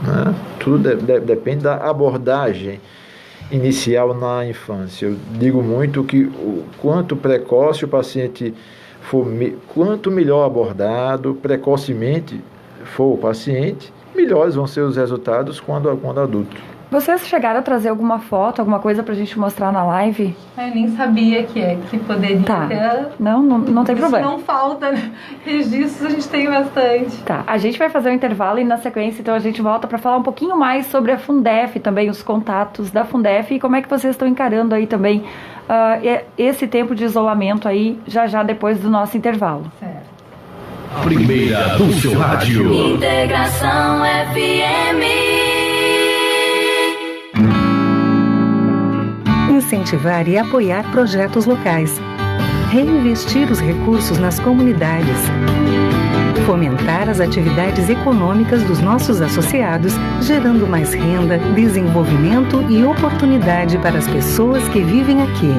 né? Tudo depende da abordagem inicial na infância. Eu digo muito que quanto precoce o paciente for, quanto melhor abordado precocemente for o paciente, melhores vão ser os resultados quando adulto. Vocês chegaram a trazer alguma foto, alguma coisa pra gente mostrar na live? Eu nem sabia que poderia ter. Não tem problema. Não falta, né? Registros a gente tem bastante. Tá, a gente vai fazer um intervalo e na sequência então a gente volta para falar um pouquinho mais sobre a Fundef, também os contatos da Fundef e como é que vocês estão encarando aí também esse tempo de isolamento aí, já depois do nosso intervalo. Certo. primeira do seu rádio. Integração FM. Incentivar e apoiar projetos locais. Reinvestir os recursos nas comunidades. Fomentar as atividades econômicas dos nossos associados, gerando mais renda, desenvolvimento e oportunidade para as pessoas que vivem aqui.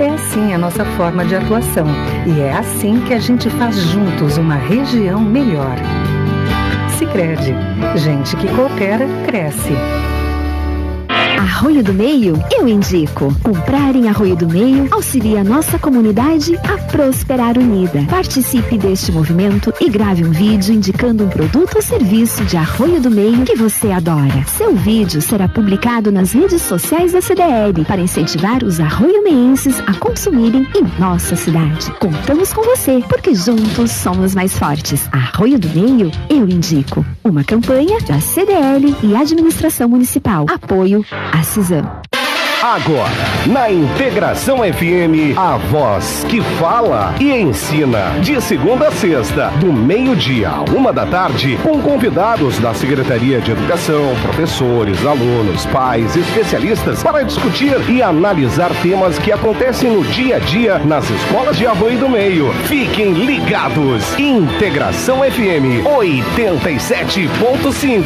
É assim a nossa forma de atuação e é assim que a gente faz juntos uma região melhor. Sicredi, gente que coopera, cresce. Arroio do Meio, eu indico. Comprar em Arroio do Meio auxilia a nossa comunidade a prosperar unida. Participe deste movimento e grave um vídeo indicando um produto ou serviço de Arroio do Meio que você adora. Seu vídeo será publicado nas redes sociais da CDL para incentivar os arroiomeenses a consumirem em nossa cidade. Contamos com você, porque juntos somos mais fortes. Arroio do Meio, eu indico. Uma campanha da CDL e Administração Municipal. Apoio a Cisam. Agora, na Integração FM, a voz que fala e ensina. De segunda a sexta, do meio-dia a 1h, com convidados da Secretaria de Educação, professores, alunos, pais, especialistas, para discutir e analisar temas que acontecem no dia a dia nas escolas de Arroio do Meio. Fiquem ligados. Integração FM 87.5.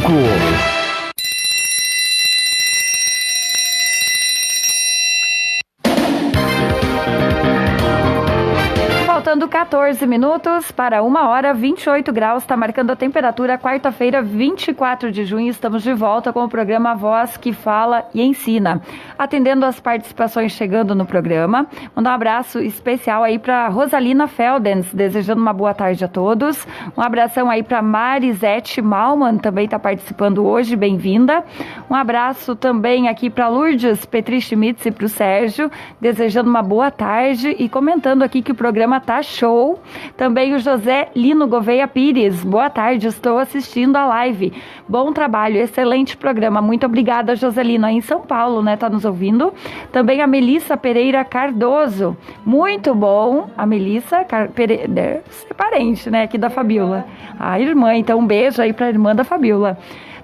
Faltando 14 minutos para 1h, 28 graus, está marcando a temperatura, quarta-feira, 24 de junho, estamos de volta com o programa Voz que Fala e Ensina. Atendendo as participações chegando no programa, mandar um abraço especial aí para Rosalina Feldens, desejando uma boa tarde a todos. Um abração aí para Marisete Malman, também está participando hoje, bem-vinda. Um abraço também aqui para Lourdes Petri Schmitz e para o Sérgio, desejando uma boa tarde e comentando aqui que o programa tá show. Também o José Lino Gouveia Pires. Boa tarde, estou assistindo a live. Bom trabalho, excelente programa. Muito obrigada, Joselino, aí em São Paulo, né? Tá nos ouvindo. Também a Melissa Pereira Cardoso. Muito bom. A Melissa Pereira, é parente, né? Aqui da Fabiola. A irmã, então um beijo aí pra irmã da Fabiola.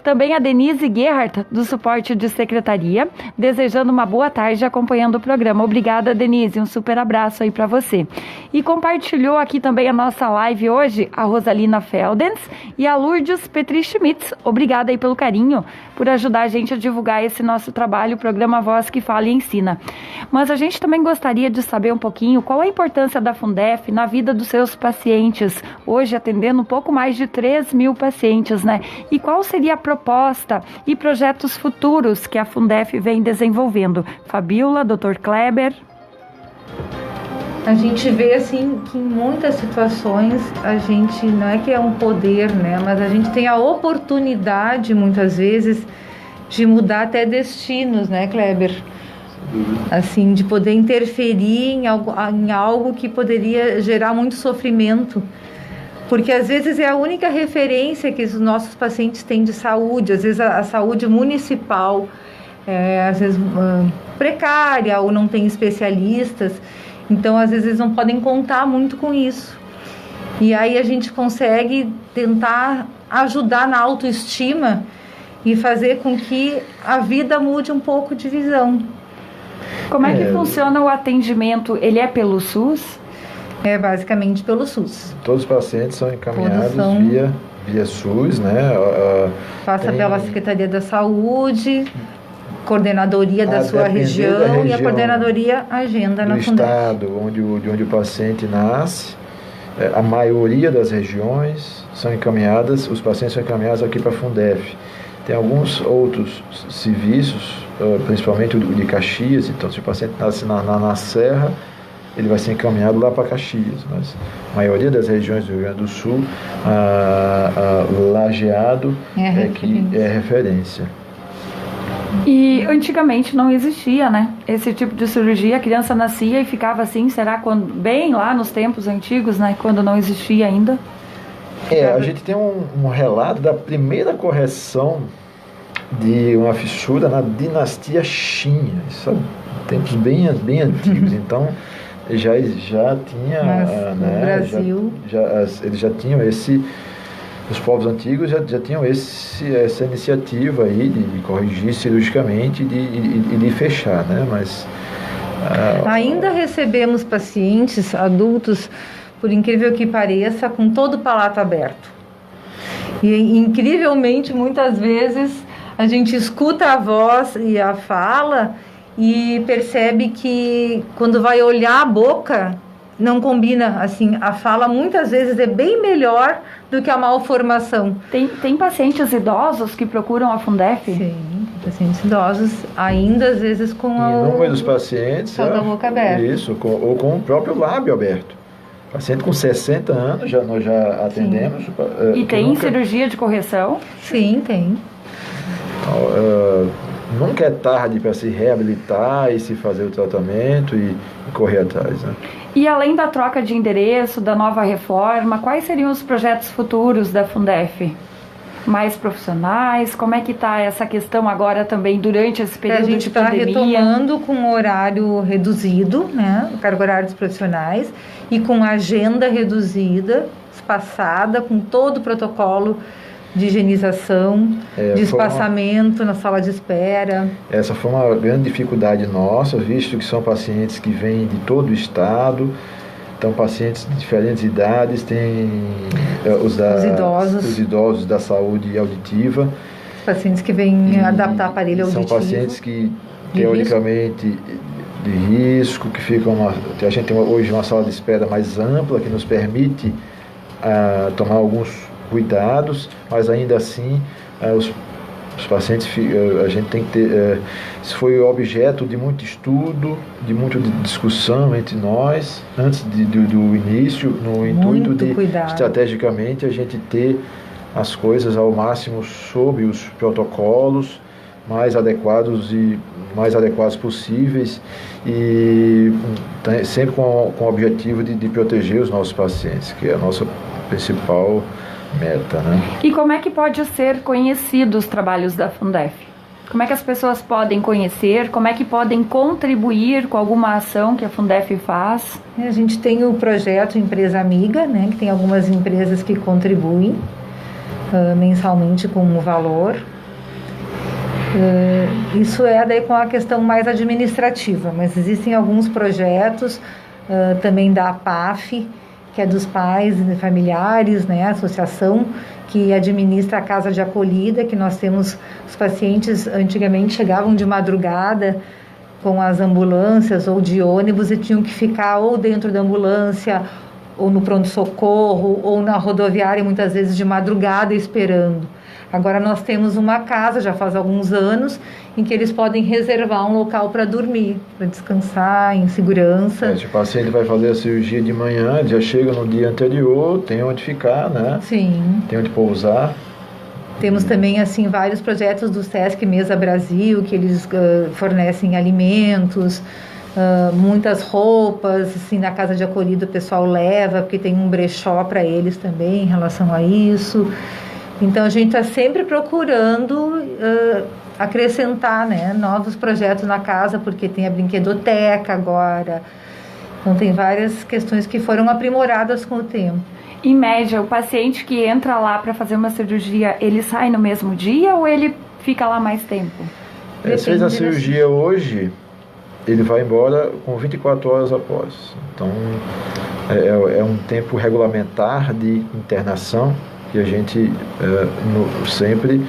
Também a Denise Gerhardt, do suporte de secretaria, desejando uma boa tarde acompanhando o programa. Obrigada, Denise, um super abraço aí para você. E compartilhou aqui também a nossa live hoje, a Rosalina Feldens e a Lourdes Petri Schmitz. Obrigada aí pelo carinho, por ajudar a gente a divulgar esse nosso trabalho, o programa Voz que Fala e Ensina. Mas a gente também gostaria de saber um pouquinho qual a importância da Fundef na vida dos seus pacientes, hoje atendendo um pouco mais de 3.000 pacientes, né? E qual seria a proposta e projetos futuros que a Fundef vem desenvolvendo? Fabiola, Dr. Kleber. A gente vê assim que em muitas situações a gente, não é que é um poder, né, mas a gente tem a oportunidade muitas vezes de mudar até destinos, né, Kleber? Assim, de poder interferir em algo que poderia gerar muito sofrimento. Porque às vezes é a única referência que os nossos pacientes têm de saúde, às vezes a saúde municipal é às vezes precária ou não tem especialistas, então às vezes eles não podem contar muito com isso. E aí a gente consegue tentar ajudar na autoestima e fazer com que a vida mude um pouco de visão. Como é que funciona o atendimento? Ele é pelo SUS? É basicamente pelo SUS. Todos os pacientes são encaminhados via SUS, né? Passa pela Secretaria da Saúde, coordenadoria da sua região e a coordenadoria agenda na Fundef. Do estado onde o paciente nasce, a maioria das regiões são encaminhadas, os pacientes são encaminhados aqui para a Fundef. Tem alguns outros serviços, principalmente o de Caxias, então se o paciente nasce na Serra, ele vai ser encaminhado lá para Caxias, mas a maioria das regiões do Rio Grande do Sul, Lajeado é referência. E antigamente não existia, né, esse tipo de cirurgia, a criança nascia e ficava assim, será bem lá nos tempos antigos, né, quando não existia ainda? A gente tem um relato da primeira correção de uma fissura na dinastia Qin, isso tempos bem antigos, então já tinha, mas né, no Brasil eles já tinham os povos antigos já tinham essa iniciativa aí de corrigir cirurgicamente e de fechar, né? Mas ainda recebemos pacientes adultos, por incrível que pareça, com todo o palato aberto. E incrivelmente, muitas vezes, a gente escuta a voz e a fala e percebe que quando vai olhar a boca, não combina, assim, a fala muitas vezes é bem melhor do que a malformação. Tem pacientes idosos que procuram a Fundef? Sim, pacientes idosos, ainda às vezes com o número dos pacientes da boca aberta. Isso, ou com o próprio lábio aberto. Paciente com 60 anos, nós já atendemos. E tem cirurgia de correção? Sim, tem. Nunca é tarde para se reabilitar e se fazer o tratamento e correr atrás, né? E além da troca de endereço, da nova reforma, quais seriam os projetos futuros da Fundef? Mais profissionais? Como é que está essa questão agora também durante esse período de pandemia? A gente está retomando com horário reduzido, né? O cargo horário dos profissionais, e com agenda reduzida, espaçada, com todo o protocolo de higienização, de espaçamento na sala de espera. Essa foi uma grande dificuldade nossa, visto que são pacientes que vêm de todo o estado, então pacientes de diferentes idades, tem os idosos da saúde auditiva. Pacientes que vêm adaptar aparelho auditivo. São pacientes que, teoricamente, de risco, que ficam a gente tem hoje uma sala de espera mais ampla, que nos permite tomar alguns cuidados, mas ainda assim os pacientes, a gente tem que ter, isso foi objeto de muito estudo, de muita discussão entre nós, antes do início, no intuito de, estrategicamente, a gente ter as coisas ao máximo sob os protocolos mais adequados possíveis e sempre com o objetivo de proteger os nossos pacientes, que é a nossa principal meta, né? E como é que pode ser conhecido os trabalhos da Fundef? Como é que as pessoas podem conhecer? Como é que podem contribuir com alguma ação que a Fundef faz? A gente tem o projeto Empresa Amiga, né, que tem algumas empresas que contribuem mensalmente com um valor. Isso é daí com a questão mais administrativa, mas existem alguns projetos também da APAF, que é dos pais e familiares, né, a associação que administra a casa de acolhida, que nós temos, os pacientes antigamente chegavam de madrugada com as ambulâncias ou de ônibus e tinham que ficar ou dentro da ambulância, ou no pronto-socorro, ou na rodoviária, muitas vezes de madrugada esperando. Agora nós temos uma casa, já faz alguns anos, em que eles podem reservar um local para dormir, para descansar em segurança. Se o paciente vai fazer a cirurgia de manhã, ele já chega no dia anterior, tem onde ficar, né? Sim. Tem onde pousar. Temos também, assim, vários projetos do Sesc Mesa Brasil, que eles fornecem alimentos, muitas roupas, assim, na casa de acolhida o pessoal leva, porque tem um brechó para eles também em relação a isso. Então, a gente está sempre procurando acrescentar, né, novos projetos na casa, porque tem a brinquedoteca agora. Então, tem várias questões que foram aprimoradas com o tempo. Em média, o paciente que entra lá para fazer uma cirurgia, ele sai no mesmo dia ou ele fica lá mais tempo? Se fez a cirurgia hoje, ele vai embora com 24 horas após. Então, é um tempo regulamentar de internação, que a gente sempre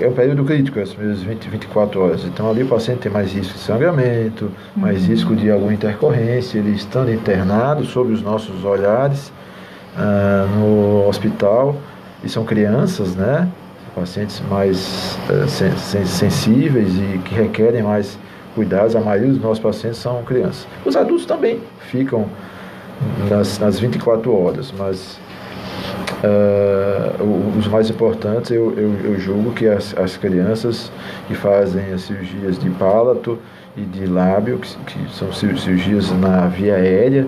é um período crítico, as primeiras 24 horas. Então ali o paciente tem mais risco de sangramento, mais risco de alguma intercorrência, ele estando internado sob os nossos olhares no hospital, e são crianças, né? Pacientes mais sensíveis e que requerem mais cuidados. A maioria dos nossos pacientes são crianças. Os adultos também ficam nas 24 horas, mas Os mais importantes, eu julgo que as crianças que fazem as cirurgias de palato e de lábio, que são cirurgias na via aérea,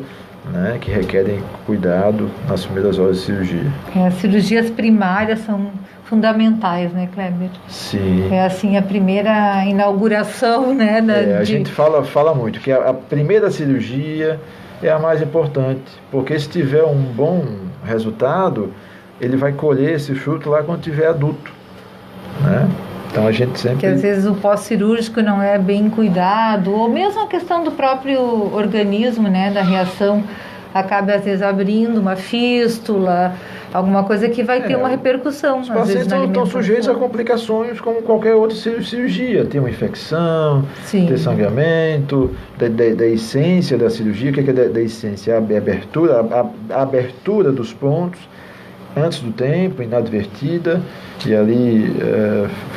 né, que requerem cuidado nas primeiras horas de cirurgia. As cirurgias primárias são fundamentais, né, Kleber? Sim. É assim a primeira inauguração, né? A gente fala muito que a primeira cirurgia é a mais importante, porque se tiver um bom resultado, ele vai colher esse fruto lá quando tiver adulto, né? Então a gente sempre... Que às vezes o pós-cirúrgico não é bem cuidado, ou mesmo a questão do próprio organismo, né, da reação, acaba às vezes abrindo uma fístula, alguma coisa que vai ter uma repercussão. Os pacientes estão sujeitos a complicações como qualquer outra cirurgia. Tem uma infecção, tem sangramento, da essência da cirurgia. O que é da essência? A abertura dos pontos antes do tempo, inadvertida, e ali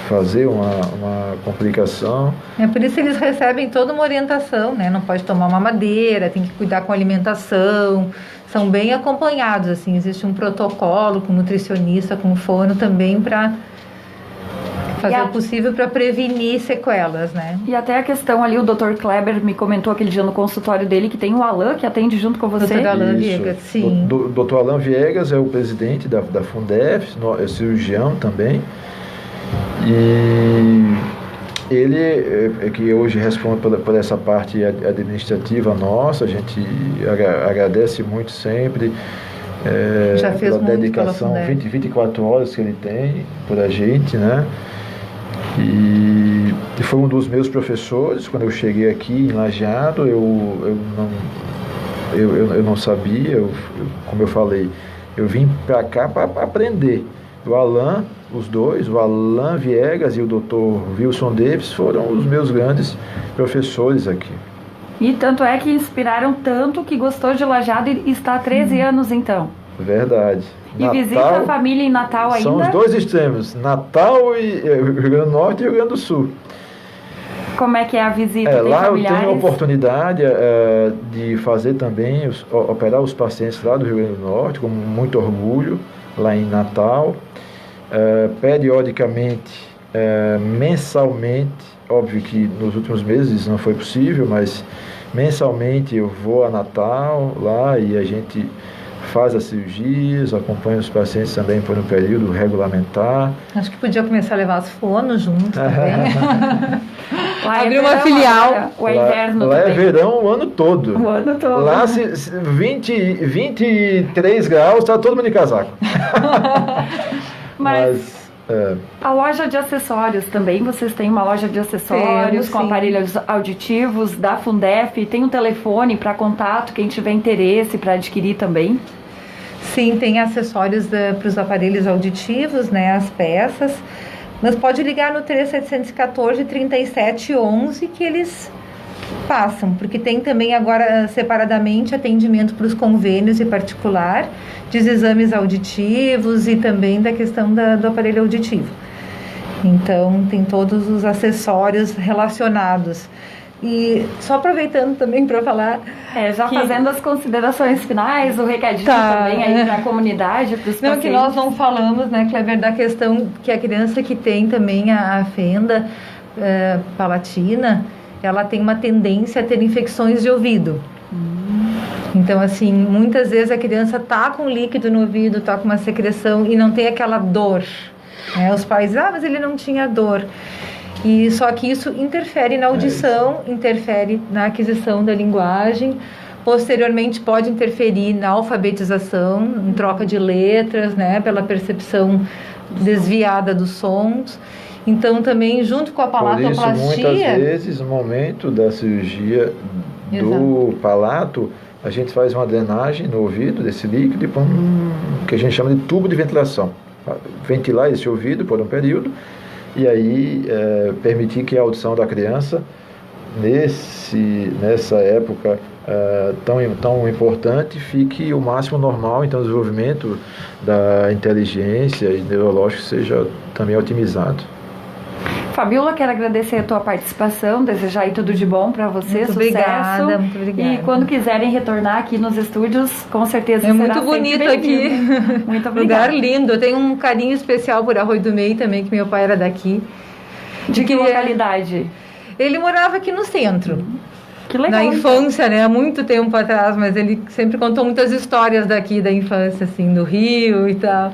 fazer uma complicação. É por isso que eles recebem toda uma orientação, né? Não pode tomar mamadeira, tem que cuidar com a alimentação, são bem acompanhados, assim, existe um protocolo com nutricionista, com fono também para fazer o possível para prevenir sequelas, né? E até a questão ali, o Dr. Kleber me comentou aquele dia no consultório dele que tem o Alain que atende junto com você. Dr. Alain Viegas, sim. Dr. Alain Viegas é o presidente da Fundef, é cirurgião também. E ele é que hoje responde por essa parte administrativa nossa. A gente agradece muito sempre já fez pela dedicação, 24 horas que ele tem por a gente, né? E foi um dos meus professores quando eu cheguei aqui em Lajeado. Eu não sabia, como eu falei, eu vim para cá para aprender. O Alain, os dois, o Alain Viegas e o Dr. Wilson Davis foram os meus grandes professores aqui. E tanto é que inspiraram tanto que gostou de Lajeado e está há 13 anos então. Verdade. E Natal, visita a família em Natal ainda? São os dois extremos, Natal e Rio Grande do Norte e Rio Grande do Sul. Como é que é a visita? Lá eu tenho a oportunidade de fazer também, operar os pacientes lá do Rio Grande do Norte, com muito orgulho, lá em Natal. Periodicamente, mensalmente, óbvio que nos últimos meses isso não foi possível, mas mensalmente eu vou a Natal lá e a gente faz as cirurgias, acompanha os pacientes também por um período regulamentar. Acho que podia começar a levar as fonos junto também. Abrir uma filial. O inverno lá também. É verão o ano todo. O ano todo. Lá 23 graus, está todo mundo de casaco. Mas a loja de acessórios também, vocês têm uma loja de acessórios com aparelhos auditivos da Fundef, tem um telefone para contato, quem tiver interesse para adquirir também? Sim, tem acessórios para os aparelhos auditivos, né, as peças, mas pode ligar no 3714-3711 que eles passam, porque tem também agora separadamente atendimento para os convênios e particular, dos exames auditivos e também da questão do aparelho auditivo. Então tem todos os acessórios relacionados. E só aproveitando também para falar... fazendo as considerações finais, o recadinho também aí para a comunidade, para os pacientes. Que nós não falamos, né, Kleber, da questão que a criança que tem também a fenda palatina, ela tem uma tendência a ter infecções de ouvido. Então, assim, muitas vezes a criança tá com líquido no ouvido, tá com uma secreção e não tem aquela dor. Né? Os pais dizem, mas ele não tinha dor. E só que isso interfere na audição, interfere na aquisição da linguagem, posteriormente pode interferir na alfabetização, em troca de letras, né, pela percepção desviada dos sons. Então, também, junto com a palatoplastia... Por isso, muitas vezes, no momento da cirurgia do palato, a gente faz uma drenagem no ouvido desse líquido, que a gente chama de tubo de ventilação. Ventilar esse ouvido por um período e aí permitir que a audição da criança, nessa época tão importante, fique o máximo normal, então o desenvolvimento da inteligência e neurológico seja também otimizado. Fabiola, quero agradecer a tua participação, desejar aí tudo de bom para você, muito sucesso. Obrigada, muito obrigada. E quando quiserem retornar aqui nos estúdios, com certeza será muito bonito aqui. Muito obrigada. Lugar lindo. Eu tenho um carinho especial por Arroio do Meio também, que meu pai era daqui. De que localidade? Ele morava aqui no centro. Que legal. Na infância, né? Há muito tempo atrás, mas ele sempre contou muitas histórias daqui da infância, assim, do Rio e tal.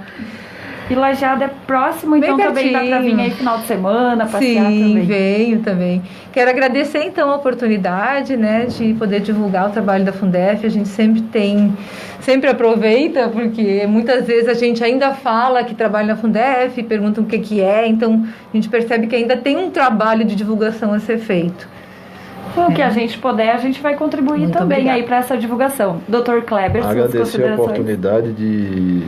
E Lajeado é próximo, então também dá para vir aí final de semana, passear também. Sim, venho também. Quero agradecer, então, a oportunidade, né, de poder divulgar o trabalho da Fundef. A gente sempre aproveita, porque muitas vezes a gente ainda fala que trabalha na Fundef, perguntam o que é, então a gente percebe que ainda tem um trabalho de divulgação a ser feito. O que a gente puder, a gente vai contribuir muito também obrigada. Aí para essa divulgação. Dr. Kleber, agradecer a oportunidade de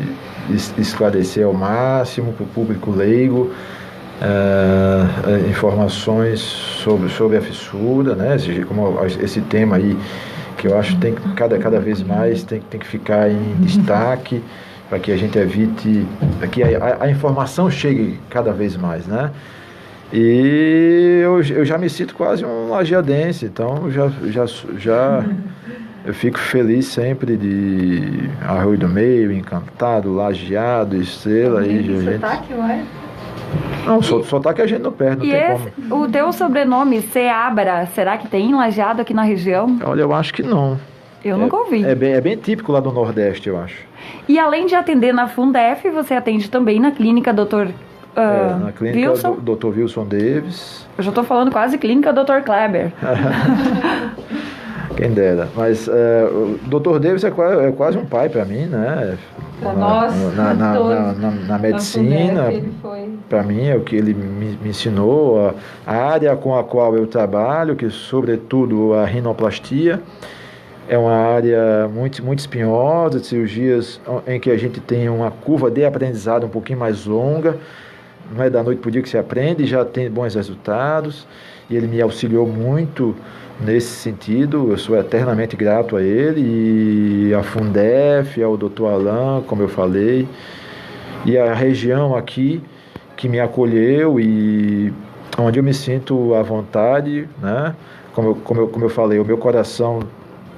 esclarecer ao máximo para o público leigo informações sobre a fissura, né? Como esse tema aí que eu acho que tem cada vez mais tem que ficar em destaque para que a gente evite que a informação chegue cada vez mais, né? E eu já me sinto quase um lajeadense, então eu fico feliz sempre de Arroio do Meio, Encantado, Lajeado, Estrela. Sotaque, ué? Não, sotaque a gente não perde, não tem como. O teu sobrenome, Seabra, será que tem Lajeado aqui na região? Olha, eu acho que não. Eu nunca ouvi. É bem típico lá do Nordeste, eu acho. E além de atender na Fundef, você atende também na clínica Dr. Na clínica Dr. Wilson Davis. Eu já estou falando quase clínica Dr. Kleber. Quem dera. Mas o Dr. Davis é quase um pai para mim, né? Para nós, na medicina, para mim é o que ele me ensinou, a área com a qual eu trabalho, que sobretudo a rinoplastia, é uma área muito espinhosa, de cirurgias em que a gente tem uma curva de aprendizado um pouquinho mais longa, não é da noite para o dia que se aprende, já tem bons resultados, e ele me auxiliou muito nesse sentido. Eu sou eternamente grato a ele, e a Fundef, ao Dr. Alain, como eu falei, e a região aqui que me acolheu e onde eu me sinto à vontade, né? Como eu falei, o meu coração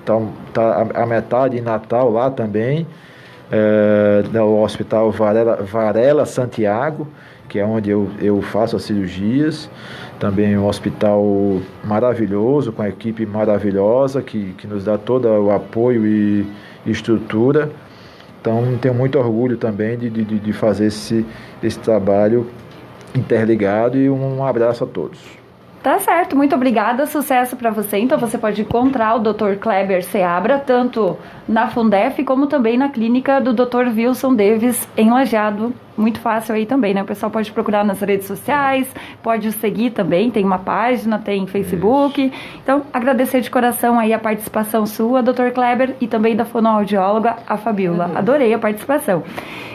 tá a metade em Natal lá também, no Hospital Varela Santiago, que é onde eu faço as cirurgias. Também um hospital maravilhoso, com a equipe maravilhosa, que nos dá todo o apoio e estrutura. Então, tenho muito orgulho também de fazer esse trabalho interligado, e um abraço a todos. Tá certo, muito obrigada, sucesso para você. Então você pode encontrar o Dr. Kleber Seabra tanto na Fundef como também na clínica do Dr. Wilson Davis em Lajeado. Muito fácil aí também, né? O pessoal pode procurar nas redes sociais, pode seguir também, tem uma página, tem Facebook. Então, agradecer de coração aí a participação sua, Dr. Kleber, e também da fonoaudióloga, a Fabiola. Adorei a participação.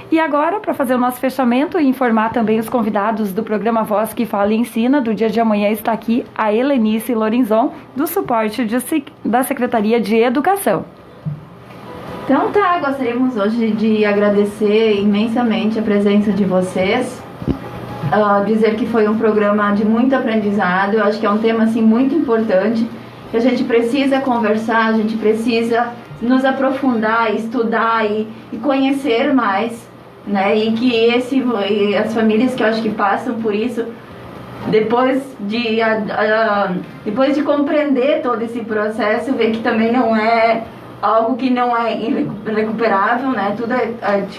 E agora, para fazer o nosso fechamento e informar também os convidados do programa Voz que Fala e Ensina, do dia de amanhã está aqui a Helenice Lorenzon, do suporte da Secretaria de Educação. Então tá, gostaríamos hoje de agradecer imensamente a presença de vocês, dizer que foi um programa de muito aprendizado. Eu acho que é um tema assim muito importante, que a gente precisa conversar, a gente precisa nos aprofundar, estudar e conhecer mais, né? E que as famílias que eu acho que passam por isso, depois de compreender todo esse processo, ver que também não é algo que não é irrecuperável, né? Tudo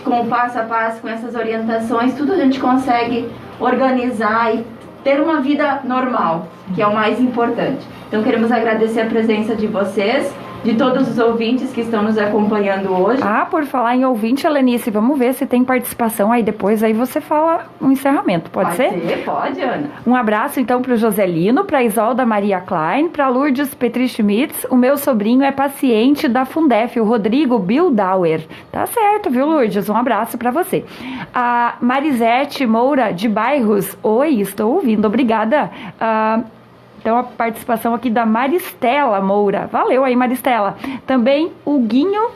com o passo a passo, com essas orientações, tudo a gente consegue organizar e ter uma vida normal, que é o mais importante. Então queremos agradecer a presença de vocês, de todos os ouvintes que estão nos acompanhando hoje. Por falar em ouvinte, Helenice, vamos ver se tem participação aí depois, aí você fala um encerramento, pode ser? Pode, Ana. Um abraço então para o Joselino, para a Isolda Maria Klein, para Lourdes Petri Schmitz. O meu sobrinho é paciente da Fundef, o Rodrigo Bildauer. Tá certo, viu, Lourdes? Um abraço para você. A Marisete Moura de Bairros. Oi, estou ouvindo, obrigada. Então, a participação aqui da Maristela Moura. Valeu aí, Maristela. Também o Guinho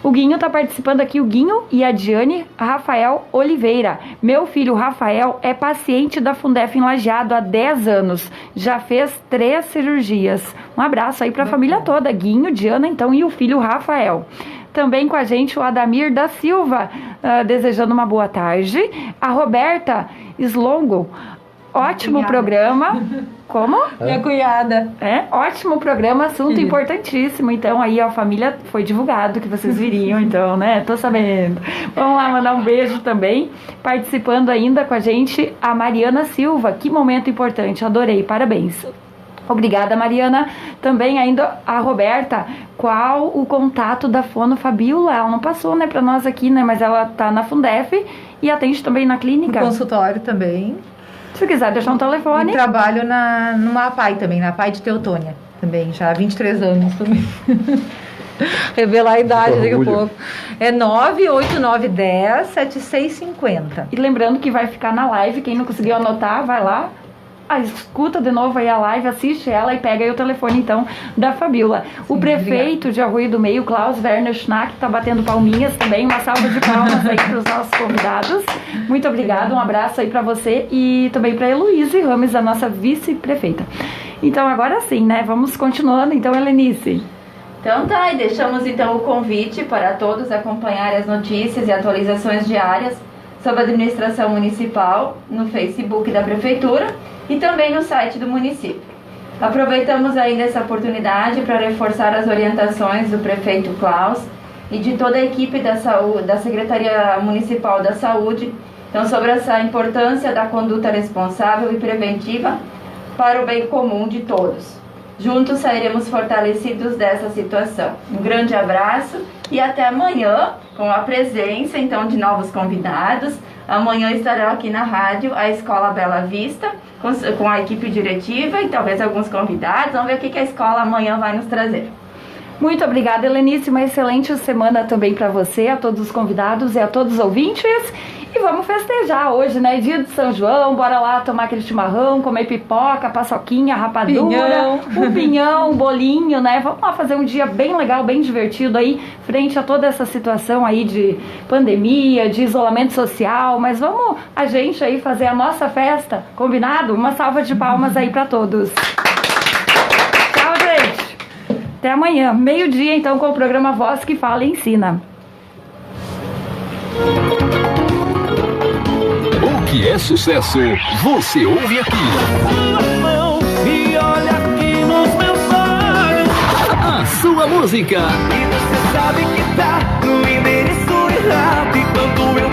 O Guinho tá participando aqui, o Guinho e a Diane Rafael Oliveira. Meu filho Rafael é paciente da Fundef em Lajeado há 10 anos. Já fez 3 cirurgias. Um abraço aí pra família toda, Guinho, Diana, então, e o filho Rafael. Também com a gente o Adamir da Silva, desejando uma boa tarde. A Roberta Slongo, ótimo programa. Como? Minha cunhada. Ótimo programa, assunto importantíssimo. Então aí a família foi divulgado que vocês viriam, então, né? Tô sabendo. Vamos lá mandar um beijo também. Participando ainda com a gente a Mariana Silva. Que momento importante, adorei, parabéns. Obrigada, Mariana. Também ainda a Roberta, qual o contato da Fono Fabiola? Ela não passou, né, pra nós aqui, né, mas ela tá na Fundef e atende também na clínica. No consultório também. Se quiser deixar um telefone. E trabalho numa APAI também, na APAI de Teutônia, também, já há 23 anos também. Revelar a idade daqui a pouco. É 98910-7650. E lembrando que vai ficar na live, quem não conseguiu anotar, vai lá. Escuta de novo aí a live, assiste ela e pega aí o telefone, então, da Fabiola. O prefeito de Arroio do Meio, Klaus Werner Schnack, tá batendo palminhas também. Uma salva de palmas aí para os nossos convidados. Muito obrigada, um abraço aí para você e também para Heloíse Rames, a nossa vice-prefeita. Então, agora sim, né? Vamos continuando. Então, Helenice. Então tá, e deixamos então o convite para todos acompanhar as notícias e atualizações diárias sobre a administração municipal no Facebook da Prefeitura e também no site do município. Aproveitamos ainda essa oportunidade para reforçar as orientações do prefeito Klaus e de toda a equipe da saúde, da Secretaria Municipal da Saúde, então, sobre essa importância da conduta responsável e preventiva para o bem comum de todos. Juntos sairemos fortalecidos dessa situação. Um grande abraço e até amanhã, com a presença então de novos convidados. Amanhã estará aqui na rádio a Escola Bela Vista, com a equipe diretiva e talvez alguns convidados. Vamos ver o que a escola amanhã vai nos trazer. Muito obrigada, Helenice. Uma excelente semana também para você, a todos os convidados e a todos os ouvintes. E vamos festejar hoje, né? Dia de São João, bora lá tomar aquele chimarrão, comer pipoca, paçoquinha, rapadura, pinhão, bolinho, né? Vamos lá fazer um dia bem legal, bem divertido aí, frente a toda essa situação aí de pandemia, de isolamento social. Mas vamos a gente aí fazer a nossa festa, combinado? Uma salva de palmas aí para todos. Tchau, gente. Até amanhã, meio-dia, então, com o programa Voz que Fala e Ensina. O que é sucesso, você ouve aqui. E olha aqui nos meus olhos. A sua música. E você sabe que tá no endereço errado. E quando eu